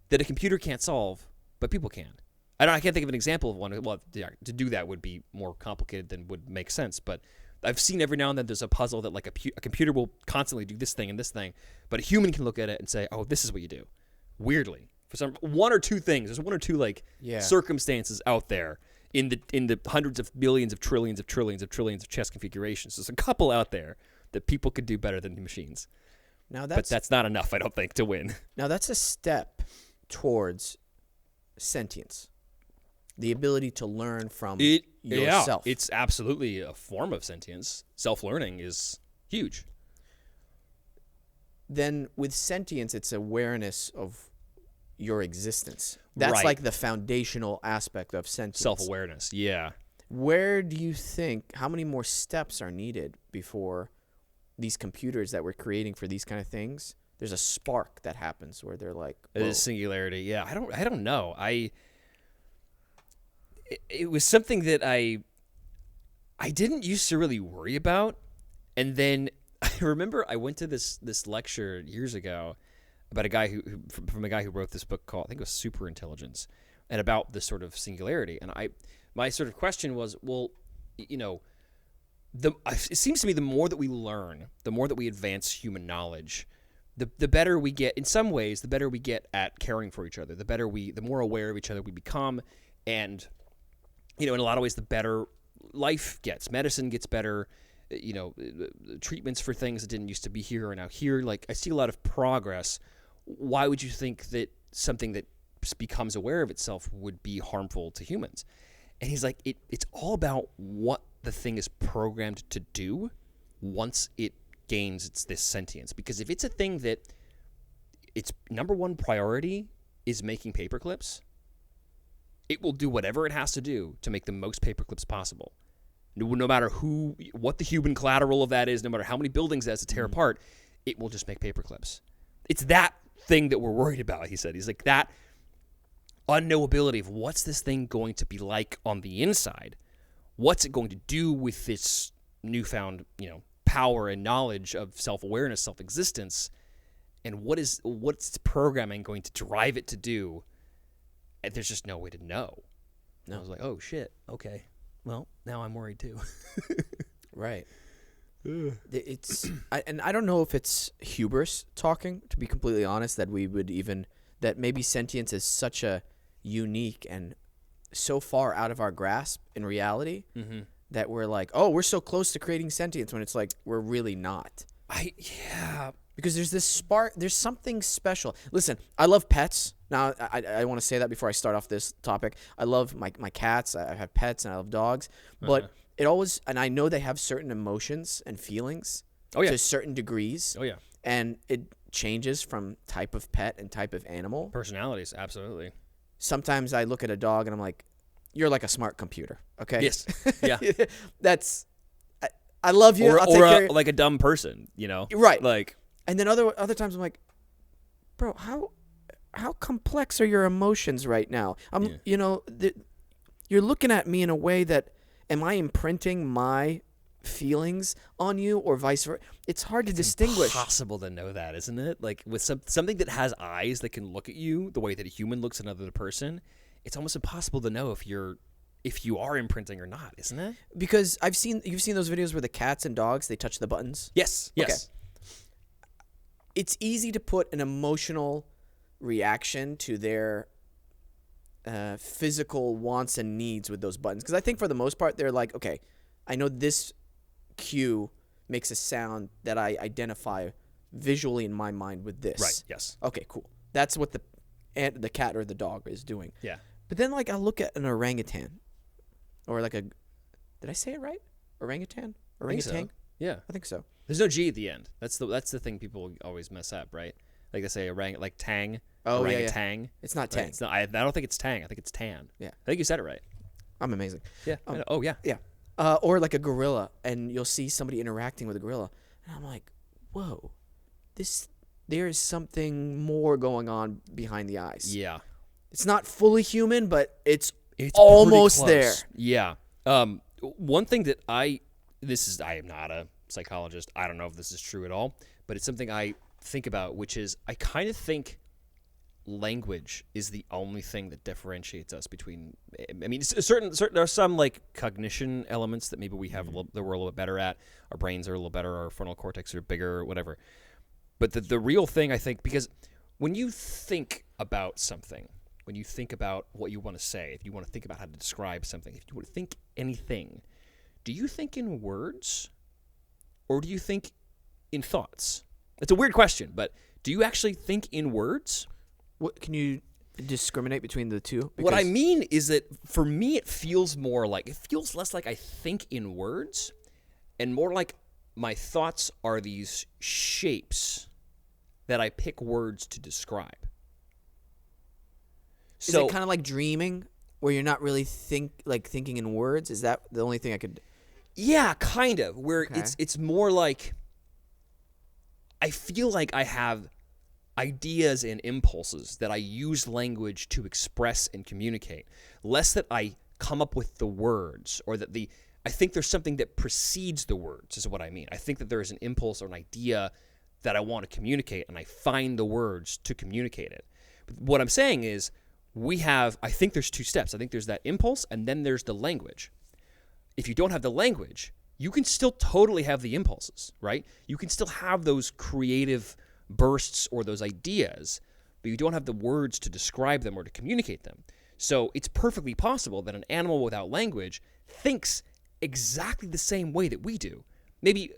that a computer can't solve, but people can. I can't think of an example of one. Well, to do that would be more complicated than would make sense. But I've seen every now and then there's a puzzle that like a computer will constantly do this thing and this thing, but a human can look at it and say, "Oh, this is what you do." Weirdly, for some one or two things, there's one or two circumstances out there in the hundreds of billions of trillions of trillions of trillions of chess configurations. There's a couple out there that people could do better than the machines. But that's not enough, I don't think, to win. Now that's a step towards sentience. The ability to learn from yourself. Yeah, it's absolutely a form of sentience. Self-learning is huge. Then with sentience, it's awareness of your existence. That's right. like the foundational aspect of sentience. Self-awareness, yeah. Where do you think, how many more steps are needed before these computers that we're creating for these kind of things, there's a spark that happens where they're like, whoa. It is singularity, yeah. I don't know. It was something that I didn't used to really worry about, and then I remember I went to this lecture years ago about a guy from a guy who wrote this book called, I think it was Superintelligence, and about this sort of singularity. And my sort of question was, well, it seems to me the more that we learn, the more that we advance human knowledge, the better we get. In some ways, the better we get at caring for each other. The more aware of each other we become, and in a lot of ways, the better life gets. Medicine gets better. Treatments for things that didn't used to be here are now here. Like, I see a lot of progress. Why would you think that something that becomes aware of itself would be harmful to humans? And he's like, it's all about what the thing is programmed to do once it gains this sentience. Because if it's a thing that its number one priority is making paperclips, it will do whatever it has to do to make the most paperclips possible. no matter what the human collateral of that is, no matter how many buildings it has to tear apart, it will just make paper clips. It's that thing that we're worried about, he said. He's like, that unknowability of what's this thing going to be like on the inside? What's it going to do with this newfound, power and knowledge of self-awareness, self-existence, and what's programming going to drive it to do? And there's just no way to know. No. I was like, oh shit, okay. Well, now I'm worried too. Right. I don't know if it's hubris talking, to be completely honest, that maybe sentience is such a unique and so far out of our grasp in reality that we're like, oh, we're so close to creating sentience, when it's like we're really not. Because there's this spark, there's something special. Listen, I love pets. Now, I want to say that before I start off this topic. I love my cats. I have pets and I love dogs. But it always, and I know they have certain emotions and feelings to certain degrees. Oh, yeah. And it changes from type of pet and type of animal. Personalities, absolutely. Sometimes I look at a dog and I'm like, you're like a smart computer, okay? Yes. Yeah. That's, I love you. Or like a dumb person, Right. Like. And then other times I'm like, bro, how complex are your emotions right now? You're looking at me in a way that, am I imprinting my feelings on you or vice versa? It's hard to distinguish. It's impossible to know that, isn't it? Like with something that has eyes that can look at you the way that a human looks at another person, it's almost impossible to know if you are imprinting or not, isn't it? Because you've seen those videos where the cats and dogs, they touch the buttons? Yes. Yes. Okay. It's easy to put an emotional reaction to their physical wants and needs with those buttons. Because I think for the most part, they're like, okay, I know this cue makes a sound that I identify visually in my mind with this. Right, yes. Okay, cool. That's what the cat or the dog is doing. Yeah. But then, like, I look at an orangutan. Or like did I say it right? Orangutan? Orangutan? So. Yeah. I think so. There's no G at the end. That's the thing people always mess up, right? Like they say like tang. Oh, orangutan. Yeah. It's not tang. Right? It's not, I don't think it's tang. I think it's tan. Yeah. I think you said it right. I'm amazing. Yeah. Oh, yeah. Yeah. Or like a gorilla, and you'll see somebody interacting with a gorilla, and I'm like, whoa, there is something more going on behind the eyes. Yeah. It's not fully human, but it's almost there. Yeah. One thing that I am not a psychologist. I don't know if this is true at all, but it's something I think about, which is I kind of think language is the only thing that differentiates us between. I mean, certain there are some like cognition elements that maybe we have that we're a little bit better at. Our brains are a little better. Our frontal cortex are bigger, or whatever. But the real thing, I think, because when you think about something, when you think about what you want to say, if you want to think about how to describe something, if you want to think anything, do you think in words or do you think in thoughts? It's a weird question, but do you actually think in words? What can you discriminate between the two? What I mean is that for me, it feels less like I think in words and more like my thoughts are these shapes that I pick words to describe. Is it kind of like dreaming, where you're not really thinking in words? Is that the only thing I could? Yeah, kind of. Where it's more like I feel like I have ideas and impulses that I use language to express and communicate. Less that I come up with the words, or that I think there's something that precedes the words, is what I mean. I think that there is an impulse or an idea that I want to communicate, and I find the words to communicate it. But what I'm saying is, I think there's two steps. I think there's that impulse, and then there's the language. If you don't have the language, you can still totally have the impulses, right? You can still have those creative bursts or those ideas, but you don't have the words to describe them or to communicate them. So it's perfectly possible that an animal without language thinks exactly the same way that we do. Maybe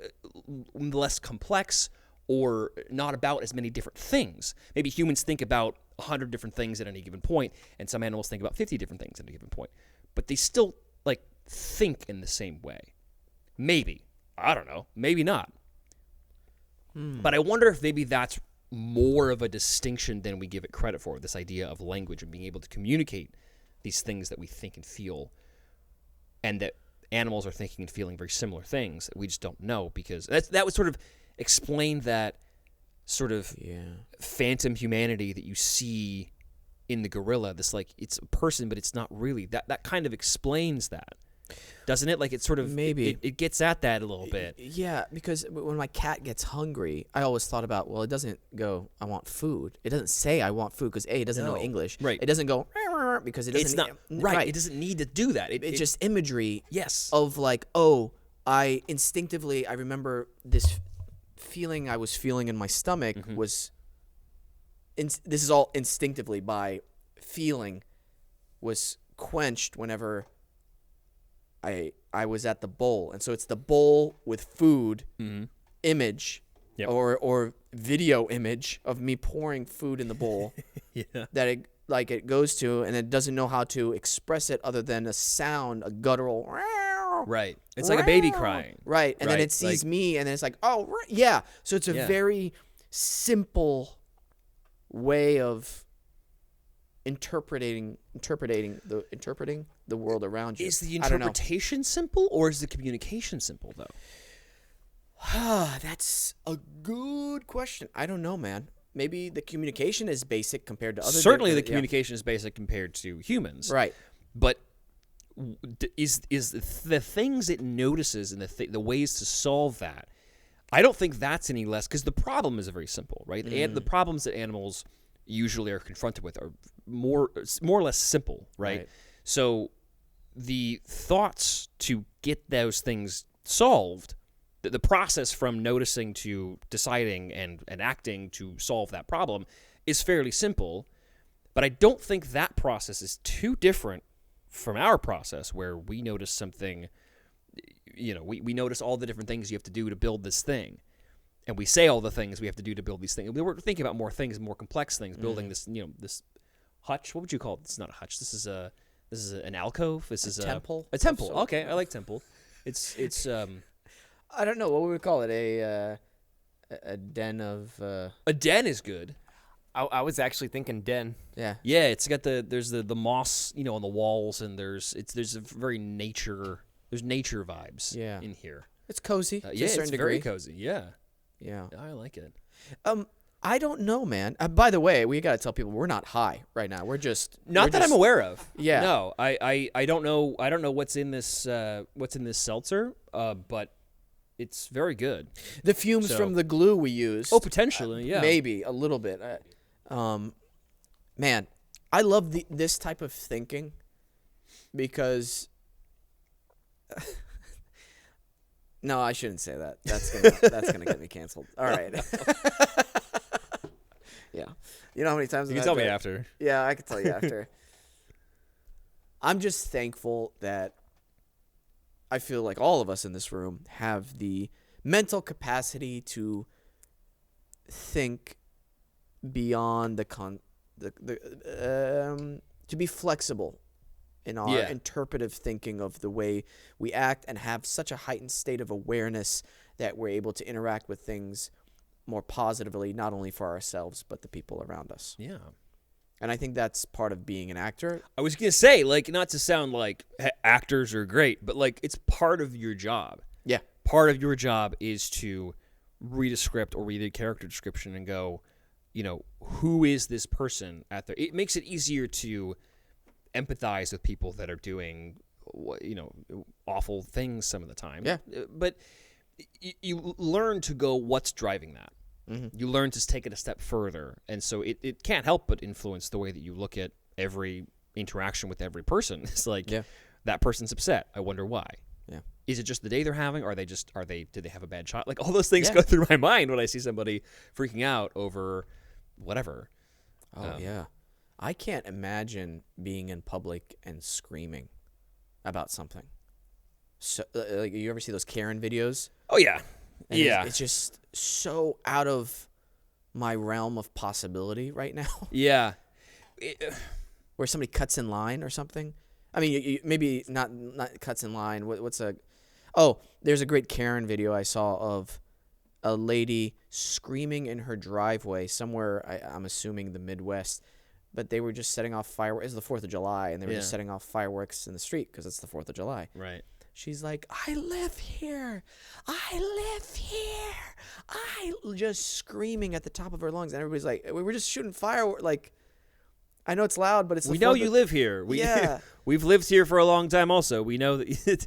less complex or not about as many different things. Maybe humans think about 100 different things at any given point, and some animals think about 50 different things at a given point. But they still, think in the same way. Maybe. I don't know. Maybe not. But I wonder if maybe that's more of a distinction than we give it credit for, this idea of language and being able to communicate these things that we think and feel, and that animals are thinking and feeling very similar things that we just don't know, because that would sort of explain that sort of phantom humanity that you see in the gorilla. This, like, it's a person, but it's not really. That kind of explains that, doesn't it? Like, it's sort of maybe it gets at that a little bit. Yeah, because when my cat gets hungry, I always thought about, well, it doesn't go, I want food. It doesn't say I want food because A, it doesn't know English. Right. It doesn't go because it doesn't. It's not right. It doesn't need to do that. It's just imagery. Yes. Of like, oh, I remember this feeling I was feeling in my stomach was. This is all instinctively by feeling, was quenched whenever I was at the bowl. And so it's the bowl with food image or video image of me pouring food in the bowl that it goes to, and it doesn't know how to express it other than a sound, a guttural. Right. It's like a baby crying. Right. And then it sees me, and then it's like, oh, yeah. So it's a very simple way of interpreting the world around you. Is the interpretation simple, or is the communication simple, though? That's a good question. I don't know, man. Maybe the communication is basic compared to other. Certainly, the communication is basic compared to humans. Right. But is the things it notices and the ways to solve that? I don't think that's any less, because the problem is very simple, right? And the problems that animals usually are confronted with are more or less simple, right? So the thoughts to get those things solved, the process from noticing to deciding and acting to solve that problem is fairly simple, but I don't think that process is too different from our process, where we notice something. We notice all the different things you have to do to build this thing, and we say all the things we have to do to build these things. We were thinking about more things, more complex things, building this, this hutch. What would you call it? It's not a hutch. This is an alcove. This is temple. A temple. Okay, I like temple. It's I don't know what we would call it. A den of. A den is good. I was actually thinking den. Yeah. Yeah, it's got there's the moss, on the walls, and there's a very nature. There's nature vibes in here. It's cozy to a certain it's degree. very cozy. Yeah. Yeah. I like it. I don't know, man. By the way, we got to tell people we're not high right now. We're just I'm aware of. Yeah. No, I don't know. I don't know what's in this seltzer, but it's very good. The fumes from the glue we used. Oh, potentially, yeah. Maybe a little bit. Man, I love this type of thinking because. No, I shouldn't say that. That's gonna get me canceled. All right. Yeah. You know how many times you can tell me after. Yeah, I can tell you after. I'm just thankful that I feel like all of us in this room have the mental capacity to think beyond to be flexible in our interpretive thinking of the way we act, and have such a heightened state of awareness that we're able to interact with things more positively, not only for ourselves, but the people around us. Yeah. And I think that's part of being an actor. I was going to say, like, not to sound like actors are great, but, like, it's part of your job. Yeah. Part of your job is to read a script or read a character description and go, who is this person at It makes it easier to empathize with people that are doing, awful things some of the time. Yeah. But you learn to go, what's driving that? Mm-hmm. You learn to take it a step further. And so it can't help but influence the way that you look at every interaction with every person. It's like, that person's upset. I wonder why. Yeah. Is it just the day they're having? Did they have a bad shot? Like, all those things go through my mind when I see somebody freaking out over whatever. Oh, yeah. I can't imagine being in public and screaming about something. So, like, you ever see those Karen videos? Oh, yeah. And it's just so out of my realm of possibility right now. Yeah. Where somebody cuts in line or something. I mean, maybe not cuts in line. There's a great Karen video I saw of a lady screaming in her driveway somewhere, I'm assuming the Midwest, but they were just setting off fireworks. It's the 4th of July, and they were just setting off fireworks in the street because it's the 4th of July. Right. She's like, I live here. Just screaming at the top of her lungs. And everybody's like, we were just shooting fireworks. Like, I know it's loud, but it's we know you live here. We've lived here for a long time also. We know that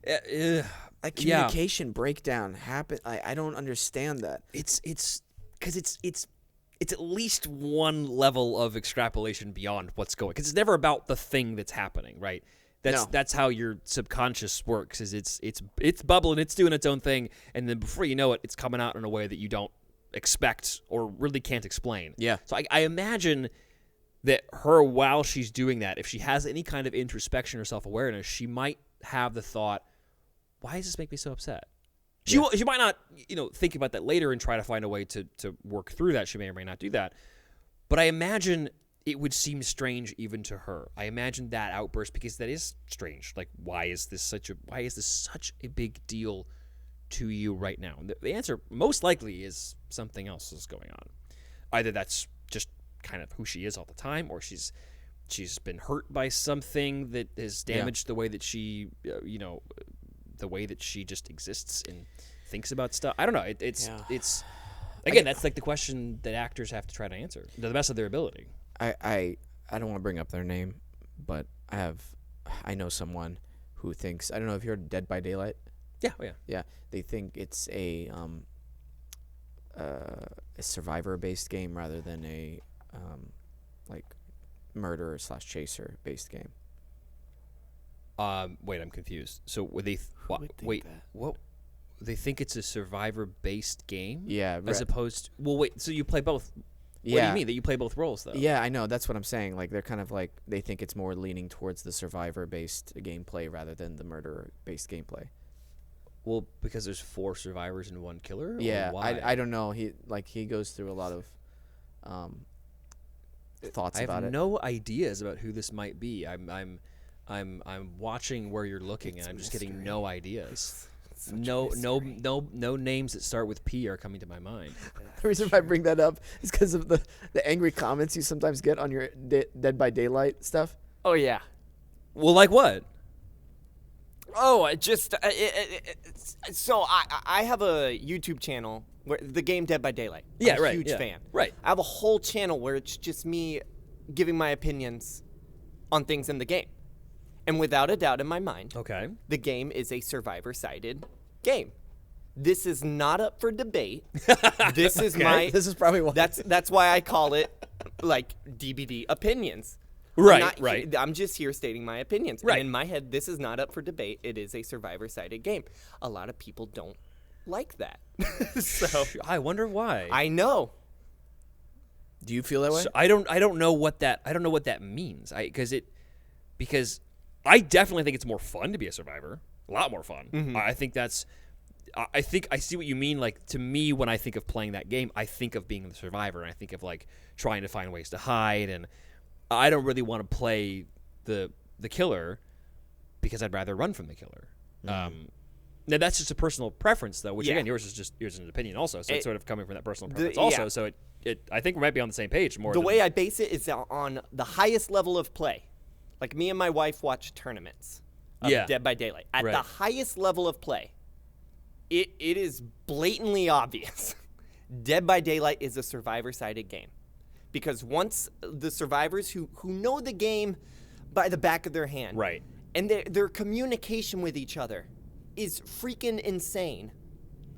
a communication breakdown happened. I don't understand that. It's because it's at least one level of extrapolation beyond what's going, because it's never about the thing that's happening, right? That's how your subconscious works. Is it's bubbling, it's doing its own thing, and then before you know it, it's coming out in a way that you don't expect or really can't explain. Yeah. So I imagine that her, while she's doing that, if she has any kind of introspection or self-awareness, she might have the thought, why does this make me so upset? She might not, think about that later and try to find a way to work through that. She may or may not do that. But I imagine it would seem strange even to her. I imagine that outburst, because that is strange. Like, why is this such a big deal to you right now? And the answer most likely is something else is going on. Either that's just kind of who she is all the time, or she's been hurt by something that has damaged the way that she, the way that she just exists and thinks about stuff. I don't know. It's again, that's like the question that actors have to try to answer to the best of their ability. I don't want to bring up their name, but I know someone who thinks, I don't know if you heard Dead by Daylight. Yeah, oh yeah. Yeah, they think it's a survivor-based game rather than a like murderer/chaser based game. Wait, I'm confused. So would they? What? They think it's a survivor-based game? Yeah, as opposed. Well, wait. So you play both? Yeah. What do you mean that you play both roles though? Yeah, I know. That's what I'm saying. Like, they're kind of like, they think it's more leaning towards the survivor-based gameplay rather than the murderer-based gameplay. Well, because there's 4 survivors and 1 killer. Yeah, or why? I don't know. He goes through a lot of thoughts about it. I have no ideas about who this might be. I'm watching where you're looking, and I'm just getting no ideas. No names that start with P are coming to my mind. The reason I bring that up is because of the angry comments you sometimes get on your Dead by Daylight stuff. Oh yeah. Well, like what? Oh, so I have a YouTube channel where the game Dead by Daylight. I'm a huge fan. Right. I have a whole channel where it's just me giving my opinions on things in the game. And without a doubt in my mind, okay, the game is a survivor-sided game. This is not up for debate. This is This is probably why. That's why I call it like DBD opinions. Right. I'm just here stating my opinions. Right. And in my head, this is not up for debate. It is a survivor-sided game. A lot of people don't like that. So I wonder why. I know. Do you feel that way? So I don't know what that means. Because I definitely think it's more fun to be a survivor. A lot more fun. Mm-hmm. I think I see what you mean. Like, to me, when I think of playing that game, I think of being the survivor, and I think of like trying to find ways to hide, and I don't really want to play the killer because I'd rather run from the killer. Mm-hmm. Now that's just a personal preference, though, which again, yours is an opinion also. So it's sort of coming from that personal preference also. Yeah. So I think we might be on the same page more. The way I base it is on the highest level of play. Like, me and my wife watch tournaments of Dead by Daylight. At the highest level of play, it is blatantly obvious Dead by Daylight is a survivor-sided game. Because once the survivors who know the game by the back of their hand, right, and their communication with each other is freaking insane.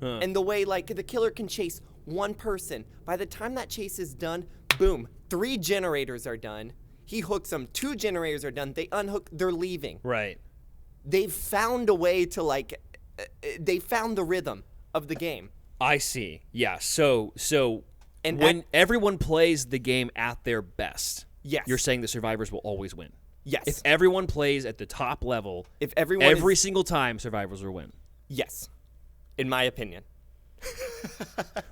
Huh. And the way, like, the killer can chase one person. By the time that chase is done, boom, 3 generators are done. He hooks them. 2 generators are done. They unhook. They're leaving. Right. They've found a way to, like, they found the rhythm of the game. I see. Yeah. So when everyone plays the game at their best, yes, you're saying the survivors will always win. Yes. If everyone plays at the top level, every single time, survivors will win. Yes. In my opinion.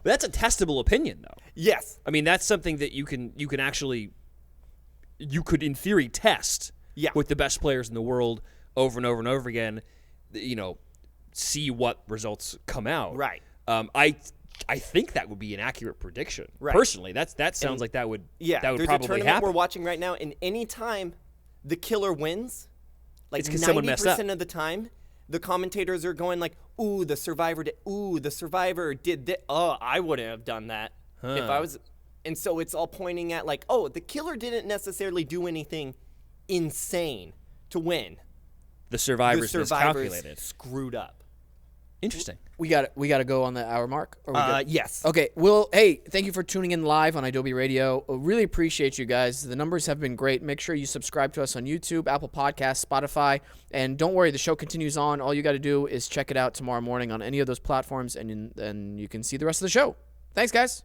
That's a testable opinion, though. Yes. I mean, that's something that you can actually. You could, in theory, test with the best players in the world over and over and over again, see what results come out. Right. I think that would be an accurate prediction. Right. Personally, that sounds like that would there's probably a tournament happen. We're watching right now, and any time the killer wins, like it's 'cause someone messed up. 90% of the time, the commentators are going like, ooh, the survivor did this. Oh, I wouldn't have done that if I was. And so it's all pointing at like, oh, the killer didn't necessarily do anything insane to win. The survivors miscalculated. Screwed up. Interesting. We got to go on the hour mark. Or we good? Yes. Okay. Well, hey, thank you for tuning in live on Adobe Radio. Really appreciate you guys. The numbers have been great. Make sure you subscribe to us on YouTube, Apple Podcasts, Spotify, and don't worry, the show continues on. All you got to do is check it out tomorrow morning on any of those platforms, and then you can see the rest of the show. Thanks, guys.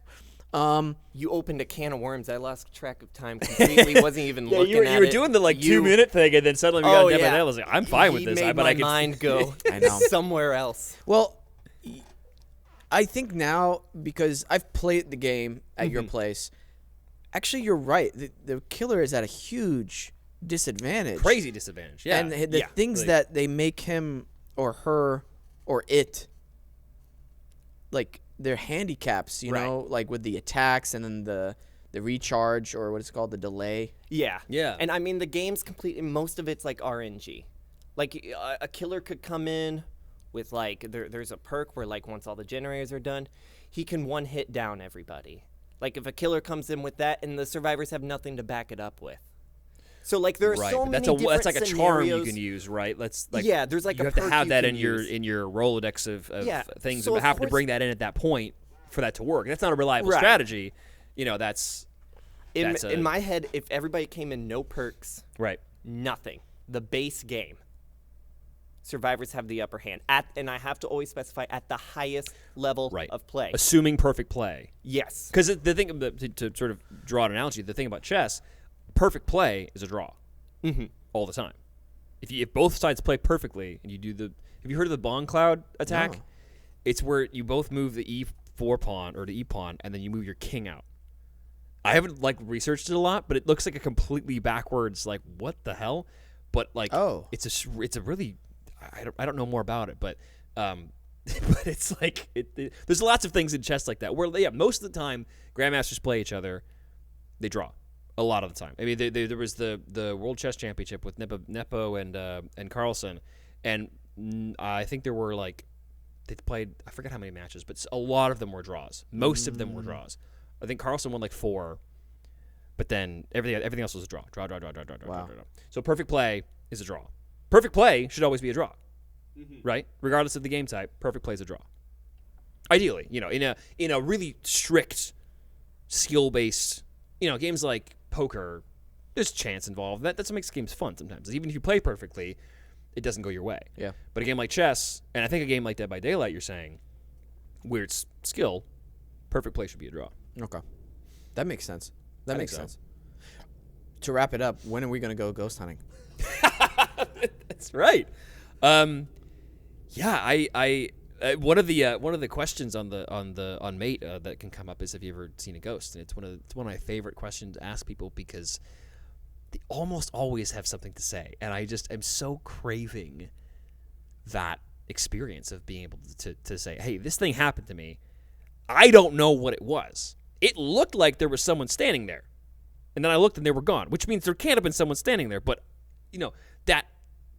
You opened a can of worms. I lost track of time completely. Wasn't even looking at it. You were doing the 2-minute thing, and then suddenly we got Dead by Daylight. I was like, I'm fine with this. Made my mind go I know. somewhere else. Well, I think now, because I've played the game at your place, actually you're right. The killer is at a huge disadvantage. Crazy disadvantage. Yeah. And the things that they make him or her or it, like, their handicaps, you know, like with the attacks and then the recharge, or what it's called, the delay. Yeah. Yeah. And I mean, the game's completely, most of it's like RNG. Like a killer could come in with like, there's a perk where like once all the generators are done, he can one hit down everybody. Like if a killer comes in with that and the survivors have nothing to back it up with. So like there are so many different that's like a charm scenarios. you can use, right? There's like you have to have that in your Rolodex of things, so but have to bring that in at that point for that to work. And that's not a reliable strategy. You know, that's in my head, if everybody came in no perks, right, nothing, the base game, survivors have the upper hand and I have to always specify at the highest level of play, assuming perfect play. Yes, because the thing to sort of draw an analogy, the thing about chess. Perfect play is a draw all the time. If both sides play perfectly and you do have you heard of the Bond Cloud attack? No. It's where you both move the E4 pawn or the E pawn and then you move your king out. I haven't researched it a lot, but it looks like a completely backwards what the hell? But it's a really I don't know more about it, but but it's there's lots of things in chess like that where most of the time grandmasters play each other, they draw. A lot of the time. I mean, there was the World Chess Championship with Nepo and Carlsen, and I think there were they played, I forget how many matches, but a lot of them were draws. Most of them were draws. I think Carlsen won 4, but then everything else was a draw. Draw. So perfect play is a draw. Perfect play should always be a draw, right? Regardless of the game type, perfect play is a draw. Ideally, in a really strict skill-based, games like poker, there's chance involved. That's what makes games fun sometimes. Even if you play perfectly, it doesn't go your way. Yeah. But a game like chess, and I think a game like Dead by Daylight, you're saying, where it's skill, perfect play should be a draw. Okay. That makes sense. That makes sense. To wrap it up, when are we going to go ghost hunting? That's right. One of the questions on Mate that can come up is, have you ever seen a ghost? And it's one of my favorite questions to ask people because they almost always have something to say, and I just am so craving that experience of being able to say, hey, this thing happened to me. I don't know what it was. It looked like there was someone standing there, and then I looked and they were gone, which means there can't have been someone standing there. But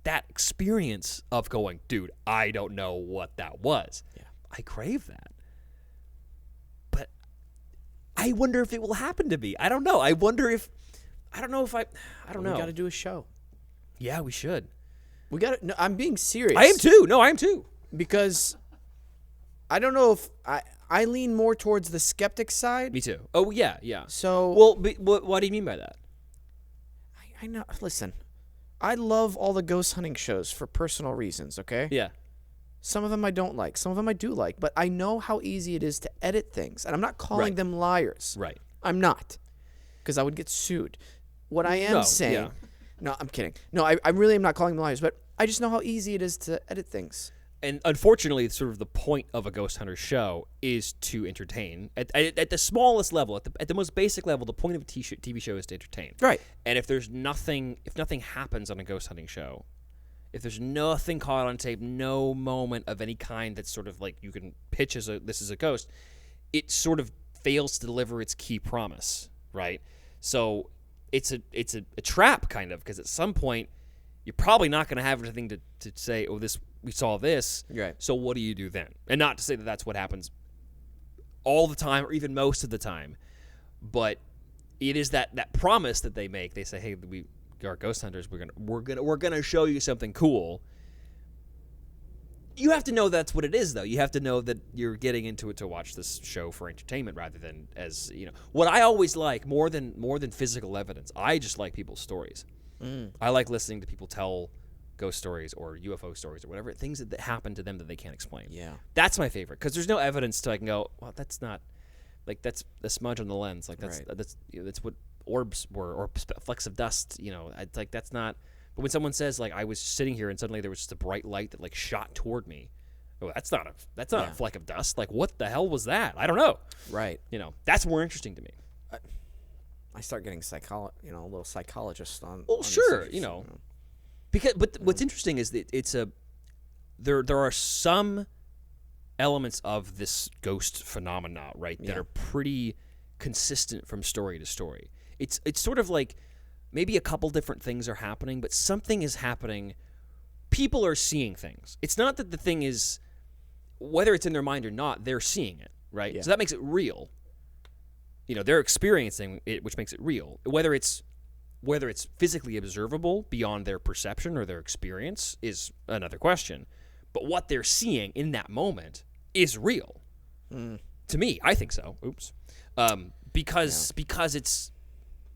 that experience of going, dude, I don't know what that was. Yeah. I crave that. But I wonder if it will happen to me. I don't know. I don't know. We got to do a show. Yeah, we should. We got to. No, I'm being serious. I am too. No, I am too. Because I don't know if I lean more towards the skeptic side. Me too. Oh, yeah. So. Well, what do you mean by that? I know. Listen. I love all the ghost hunting shows for personal reasons, okay? Yeah. Some of them I don't like. Some of them I do like. But I know how easy it is to edit things. And I'm not calling them liars. Right. I'm not. Because I would get sued. What I am saying... Yeah. No, I'm kidding. No, I really am not calling them liars. But I just know how easy it is to edit things. And unfortunately, sort of the point of a ghost hunter show is to entertain. At the smallest level, at the most basic level, the point of a TV show is to entertain. Right. And if nothing happens on a ghost hunting show, if there's nothing caught on tape, no moment of any kind that's sort of you can pitch this is a ghost, it sort of fails to deliver its key promise, right? So it's a trap kind of, because at some point you're probably not going to have anything to say, oh, this we saw this. Right. So what do you do then? And not to say that that's what happens all the time or even most of the time, but it is that promise that they make. They say, "Hey, we are ghost hunters. We're gonna show you something cool." You have to know that's what it is, though. You have to know that you're getting into it to watch this show for entertainment rather than as, what I always like more than physical evidence. I just like people's stories. I like listening to people tell ghost stories or UFO stories or whatever, things that happen to them that they can't explain. Yeah. That's my favorite because there's no evidence to I can go, well, that's not, like, that's a smudge on the lens. Like, that's that's what orbs were or flecks of dust, It's like, that's not. But when someone says, like, I was sitting here and suddenly there was just a bright light that, like, shot toward me, that's not a fleck of dust. Like, what the hell was that? I don't know. Right. That's more interesting to me. I start getting a little psychologist on. Well, on sure, this, but what's interesting is that there are some elements of this ghost phenomena, right, that are pretty consistent from story to story. It's sort of like maybe a couple different things are happening, but something is happening. People are seeing things. It's not that the thing is, whether it's in their mind or not, they're seeing it, right? Yeah. So that makes it real. They're experiencing it, which makes it real. Whether it's physically observable beyond their perception or their experience is another question. But what they're seeing in that moment is real. To me, I think so. Oops. Because it's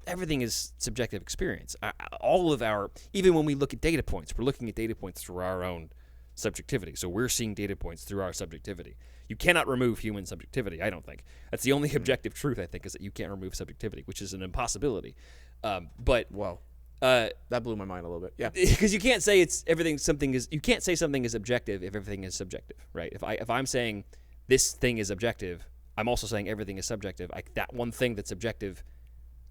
everything is subjective experience. All of even when we look at data points, we're looking at data points through our own subjectivity. So we're seeing data points through our subjectivity. You cannot remove human subjectivity, I don't think. That's the only objective truth, I think, is that you can't remove subjectivity, which is an impossibility. But Whoa. that blew my mind a little bit. Yeah. Because you can't say you can't say something is objective if everything is subjective, right? If I'm saying this thing is objective, I'm also saying everything is subjective. That one thing that's objective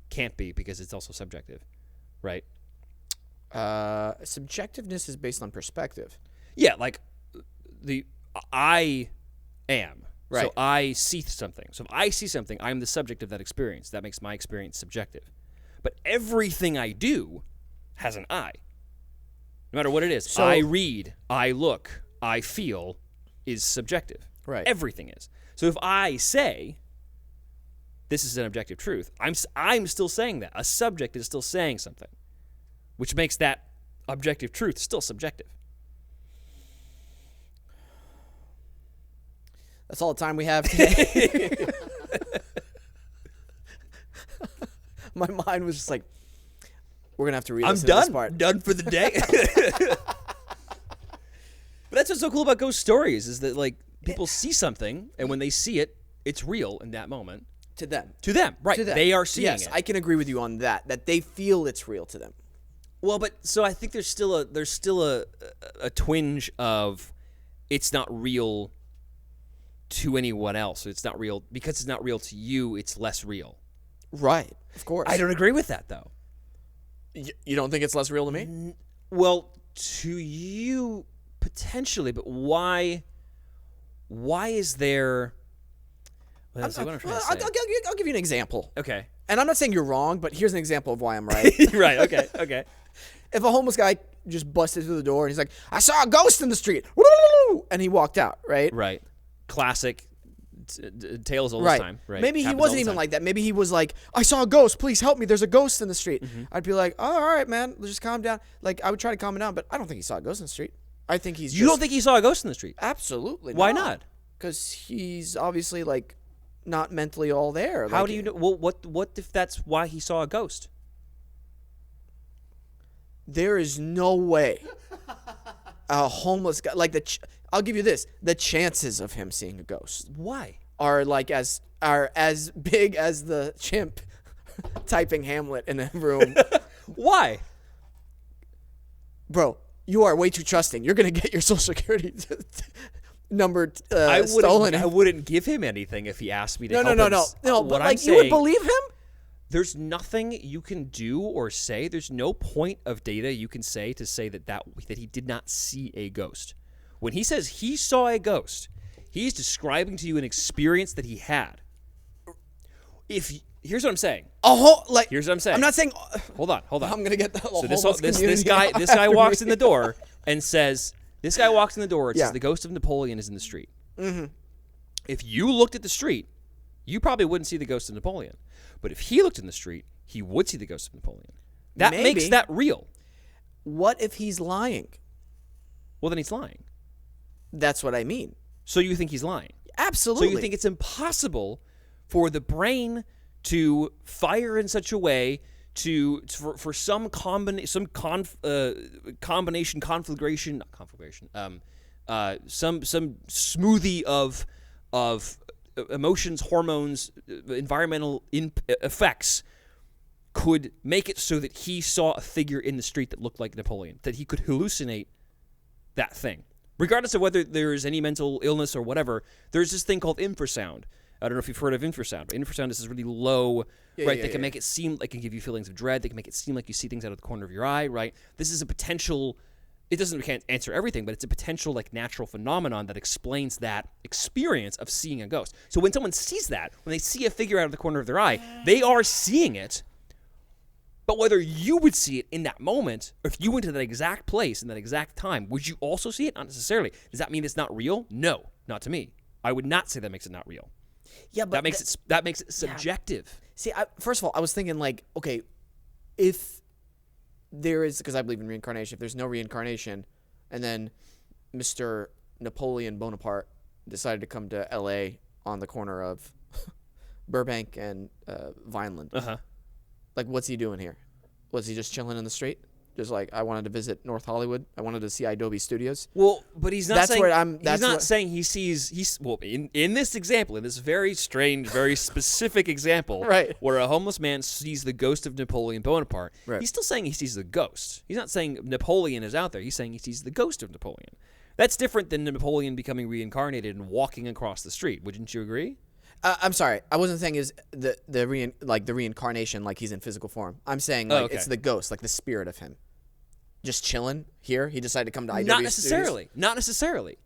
can't be because it's also subjective, right? Subjectiveness is based on perspective. Yeah, like I am. Right. So I see something. So if I see something, I'm the subject of that experience. That makes my experience subjective. But everything I do has an I. No matter what it is. So, I read, I look, I feel is subjective. Right. Everything is. So if I say this is an objective truth, I'm still saying that. A subject is still saying something, which makes that objective truth still subjective. That's all the time we have today. My mind was just like, we're going to have to read this part. I'm done for the day. But that's what's so cool about ghost stories is that, like, people see something, and when they see it, it's real in that moment. To them. Right. To them. They are seeing it. Yes, I can agree with you on that they feel it's real to them. Well, but so I think there's still a twinge of it's not real to anyone else. It's not real because it's not real to you. It's less real. Right. Of course. I don't agree with that, though. You don't think it's less real to me? Well, to you potentially, but why is there? Let's see what I'm trying to say. I'll give you an example. Okay. And I'm not saying you're wrong, but here's an example of why I'm right. Right. Okay. If a homeless guy just busted through the door and he's like, I saw a ghost in the street, and he walked out, right? Right. Classic tales all the time. Right. Maybe he Happens wasn't all the even time. like that. Maybe he was like, I saw a ghost. Please help me. There's a ghost in the street. Mm-hmm. I'd be like, oh, all right, man. Let's just calm down. Like, I would try to calm him down, but I don't think he saw a ghost in the street. I think he's You don't think he saw a ghost in the street? Absolutely Why not? Because he's obviously, like, not mentally all there. How like, do you know? Well, what if that's why he saw a ghost? There is no way a homeless guy, like, I'll give you this. The chances of him seeing a ghost Why? are as big as the chimp typing Hamlet in a room. Why? Bro, you are way too trusting. You're going to get your Social Security number stolen. I wouldn't give him anything if he asked me to help him. No, What but, I'm like, saying, you would believe him? there's nothing you can do or say. There's no point of data you can say to say that he did not see a ghost. When he says he saw a ghost, he's describing to you an experience that he had. Here's what I'm saying. Here's what I'm saying. I'm not saying. Hold on. I'm gonna get the whole So this homeless community guy walks in the door and says, This guy walks in the door. It Yeah. says the ghost of Napoleon is in the street. Mm-hmm. If you looked at the street, you probably wouldn't see the ghost of Napoleon. But if he looked in the street, he would see the ghost of Napoleon. That Maybe. makes that real. What if he's lying? Well, then he's lying. That's what I mean. So you think he's lying. Absolutely. So you think it's impossible for the brain to fire in such a way for some combination, some smoothie of emotions, hormones, environmental effects could make it so that he saw a figure in the street that looked like Napoleon, that he could hallucinate that thing. Regardless of whether there is any mental illness or whatever, there's this thing called infrasound. I don't know if you've heard of infrasound. Infrasound is this really low, right? They can make it seem like it can give you feelings of dread. They can make it seem like you see things out of the corner of your eye, right? This is a potential. We can't answer everything, but it's a potential like natural phenomenon that explains that experience of seeing a ghost. So when someone sees that, when they see a figure out of the corner of their eye, they are seeing it. But whether you would see it in that moment, or if you went to that exact place in that exact time, would you also see it? Not necessarily. Does that mean it's not real? No, not to me. I would not say that makes it not real. Yeah, but that makes it subjective. Yeah. See, first of all, I was thinking like, okay, if there is, because I believe in reincarnation, if there's no reincarnation, and then Mr. Napoleon Bonaparte decided to come to L.A. on the corner of Burbank and Vineland, like, what's he doing here? Was he just chilling in the street? Just like, I wanted to visit North Hollywood. I wanted to see Adobe Studios. Well, but he's not That's saying where I'm. he's not saying he sees. Well, in this example, in this very strange, very specific example, right, where a homeless man sees the ghost of Napoleon Bonaparte, right, he's still saying he sees the ghost. He's not saying Napoleon is out there. He's saying he sees the ghost of Napoleon. That's different than Napoleon becoming reincarnated and walking across the street. Wouldn't you agree? I'm sorry. I wasn't saying is the reincarnation like he's in physical form. I'm saying like it's the ghost, like the spirit of him. Just chilling here. He decided to come to IW Not necessarily. Studios? Not necessarily.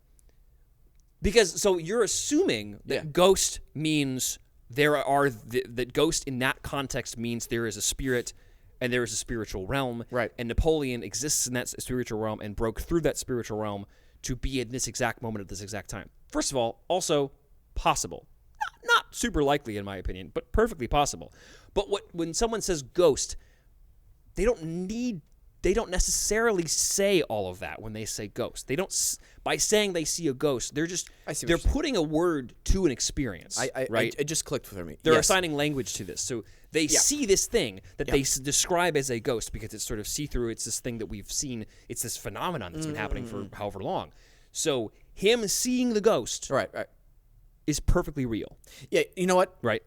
Because so you're assuming that ghost means that ghost in that context means there is a spirit and there is a spiritual realm. Right. And Napoleon exists in that spiritual realm and broke through that spiritual realm to be at this exact moment at this exact time. First of all, also possible. Not super likely in my opinion, but perfectly possible. But when someone says ghost, they don't necessarily say all of that when they say ghost. They don't, by saying they see a ghost, they're putting a word to an experience, right? It just clicked for me. They're assigning language to this. So they see this thing that they describe as a ghost because it's sort of see-through. It's this thing that we've seen. It's this phenomenon that's been happening for however long. So him seeing the ghost is perfectly real. Yeah, you know what? Right.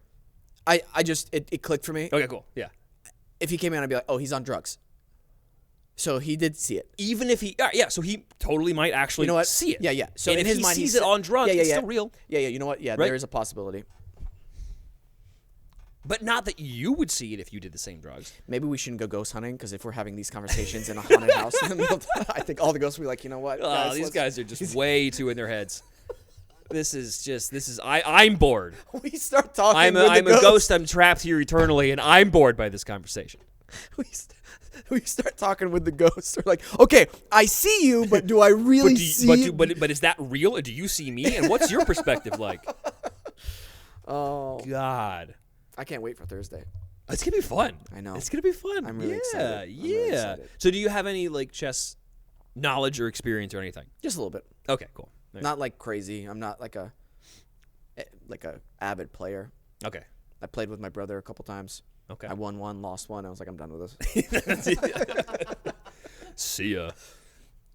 I just, it clicked for me. Okay, cool. Yeah. If he came in, I'd be like, oh, he's on drugs. So he did see it. Even if he, so he totally might actually see it. Yeah. So and in if his he mind, sees it on drugs, it's still real. Yeah, you know what? Yeah, there is a possibility. But not that you would see it if you did the same drugs. Maybe we shouldn't go ghost hunting, because if we're having these conversations in a haunted house, I think all the ghosts will be like, you know what? These guys are just way too in their heads. I'm bored. We start talking I'm a ghost. I'm trapped here eternally, and I'm bored by this conversation. We start talking with the ghosts. We're like, okay, I see you, but do I really see you? But is that real? Do you see me? And what's your perspective like? Oh, God. I can't wait for Thursday. It's going to be fun. I know. It's going to be fun. I'm really excited. Really excited. So do you have any like chess knowledge or experience or anything? Just a little bit. Okay, cool. Right. Not like crazy. I'm not like a avid player. Okay. I played with my brother a couple times. Okay. I won one, lost one. I was like, I'm done with this. See ya.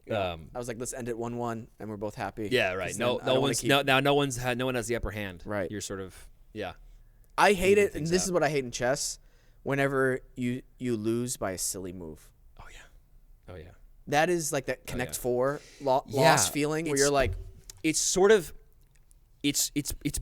I was like, let's end it 1-1, and we're both happy. Yeah, right. No one has the upper hand. Right. You're sort of I hate it, and this is what I hate in chess. Whenever you lose by a silly move. Oh yeah. That is like that connect four loss feeling where you're like, it's sort of. It's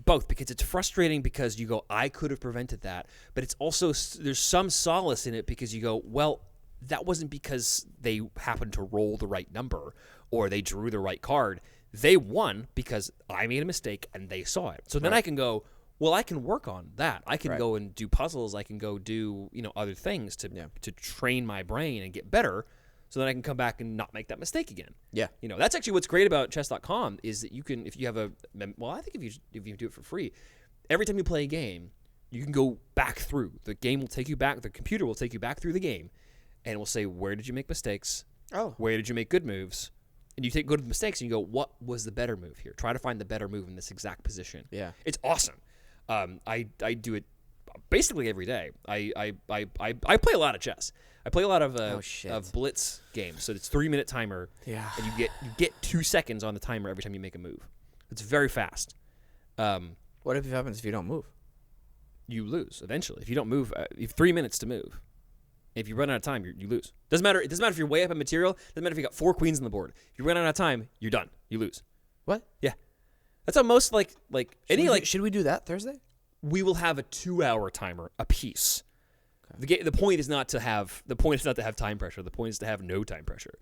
both, because it's frustrating because you go, I could have prevented that, but it's also, there's some solace in it because you go, well, that wasn't because they happened to roll the right number or they drew the right card. They won because I made a mistake and they saw it. So then I can go, well, I can work on that. I can go and do puzzles. I can go do other things to train my brain and get better so then I can come back and not make that mistake again. Yeah. You know, that's actually what's great about chess.com is that you can, if you have I think if you do it for free, every time you play a game, you can go back through. The game will take you back, the computer will take you back through the game, and it will say, where did you make mistakes? Oh. Where did you make good moves? And you go to the mistakes and you go, what was the better move here? Try to find the better move in this exact position. Yeah. It's awesome. I do it basically every day. I play a lot of chess. I play a lot of blitz games. So it's 3-minute timer. Yeah. And you get 2 seconds on the timer every time you make a move. It's very fast. What if it happens if you don't move? You lose eventually. If you don't move, you have 3 minutes to move. If you run out of time, you lose. Doesn't matter. It doesn't matter if you're way up in material. Doesn't matter if you got 4 queens on the board. If you run out of time, you're done. You lose. What? Yeah. That's how most should we do that Thursday? We will have a 2-hour timer apiece. Okay. The point is not to have time pressure. The point is to have no time pressure.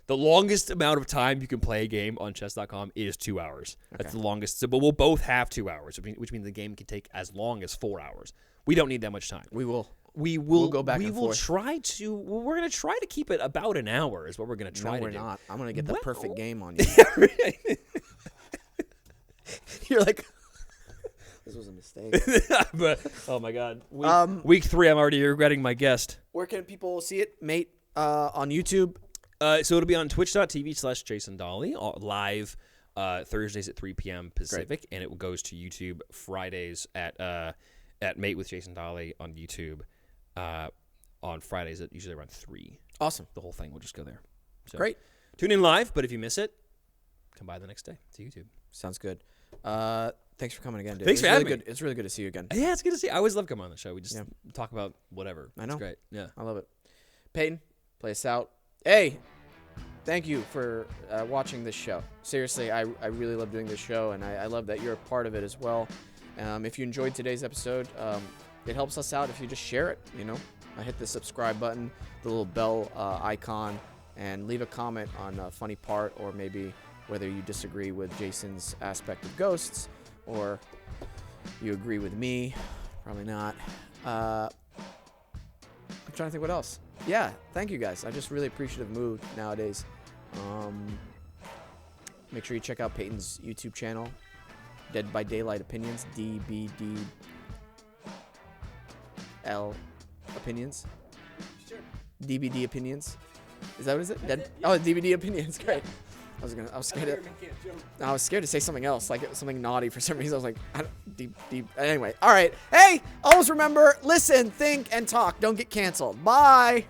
The longest amount of time you can play a game on chess.com is 2 hours. Okay. That's the longest. So, but we'll both have 2 hours, which means the game can take as long as 4 hours. We don't need that much time. We'll go back and forth. We're going to try to keep it about an hour is what we're going to try to do. No, we're not. I'm going to get the perfect game on you. You're like, this was a mistake. But, oh, my God. Week 3, I'm already regretting my guest. Where can people see it, mate? On YouTube? So it'll be on twitch.tv/Jason Dolley, live Thursdays at 3 p.m. Pacific, and it goes to YouTube Fridays at Mate with Jason Dolley on YouTube. On Fridays at usually around 3. Awesome. The whole thing will just go there. So great. Tune in live, but if you miss it, come by the next day to YouTube. Sounds good. Thanks for coming again, dude. Thanks for having me. It's really good to see you again. Yeah, it's good to see you. I always love coming on the show. We just talk about whatever. I know. It's great. Yeah. I love it. Peyton, play us out. Hey, thank you for watching this show. Seriously, I really love doing this show, and I love that you're a part of it as well. If you enjoyed today's episode, it helps us out if you just share it, you know. Hit the subscribe button, the little bell icon, and leave a comment on a funny part or maybe whether you disagree with Jason's aspect of ghosts or you agree with me. Probably not. I'm trying to think what else. Yeah, thank you guys. I just really appreciative mood nowadays. Make sure you check out Peyton's YouTube channel, Dead by Daylight Opinions, DBDL Opinions. Sure. DBD Opinions. Is that what is it? Dead? Oh, DBD Opinions. Great. I was scared to say something else, like something naughty for some reason. I was like, deep. Anyway, all right. Hey, always remember, listen, think, and talk. Don't get canceled. Bye.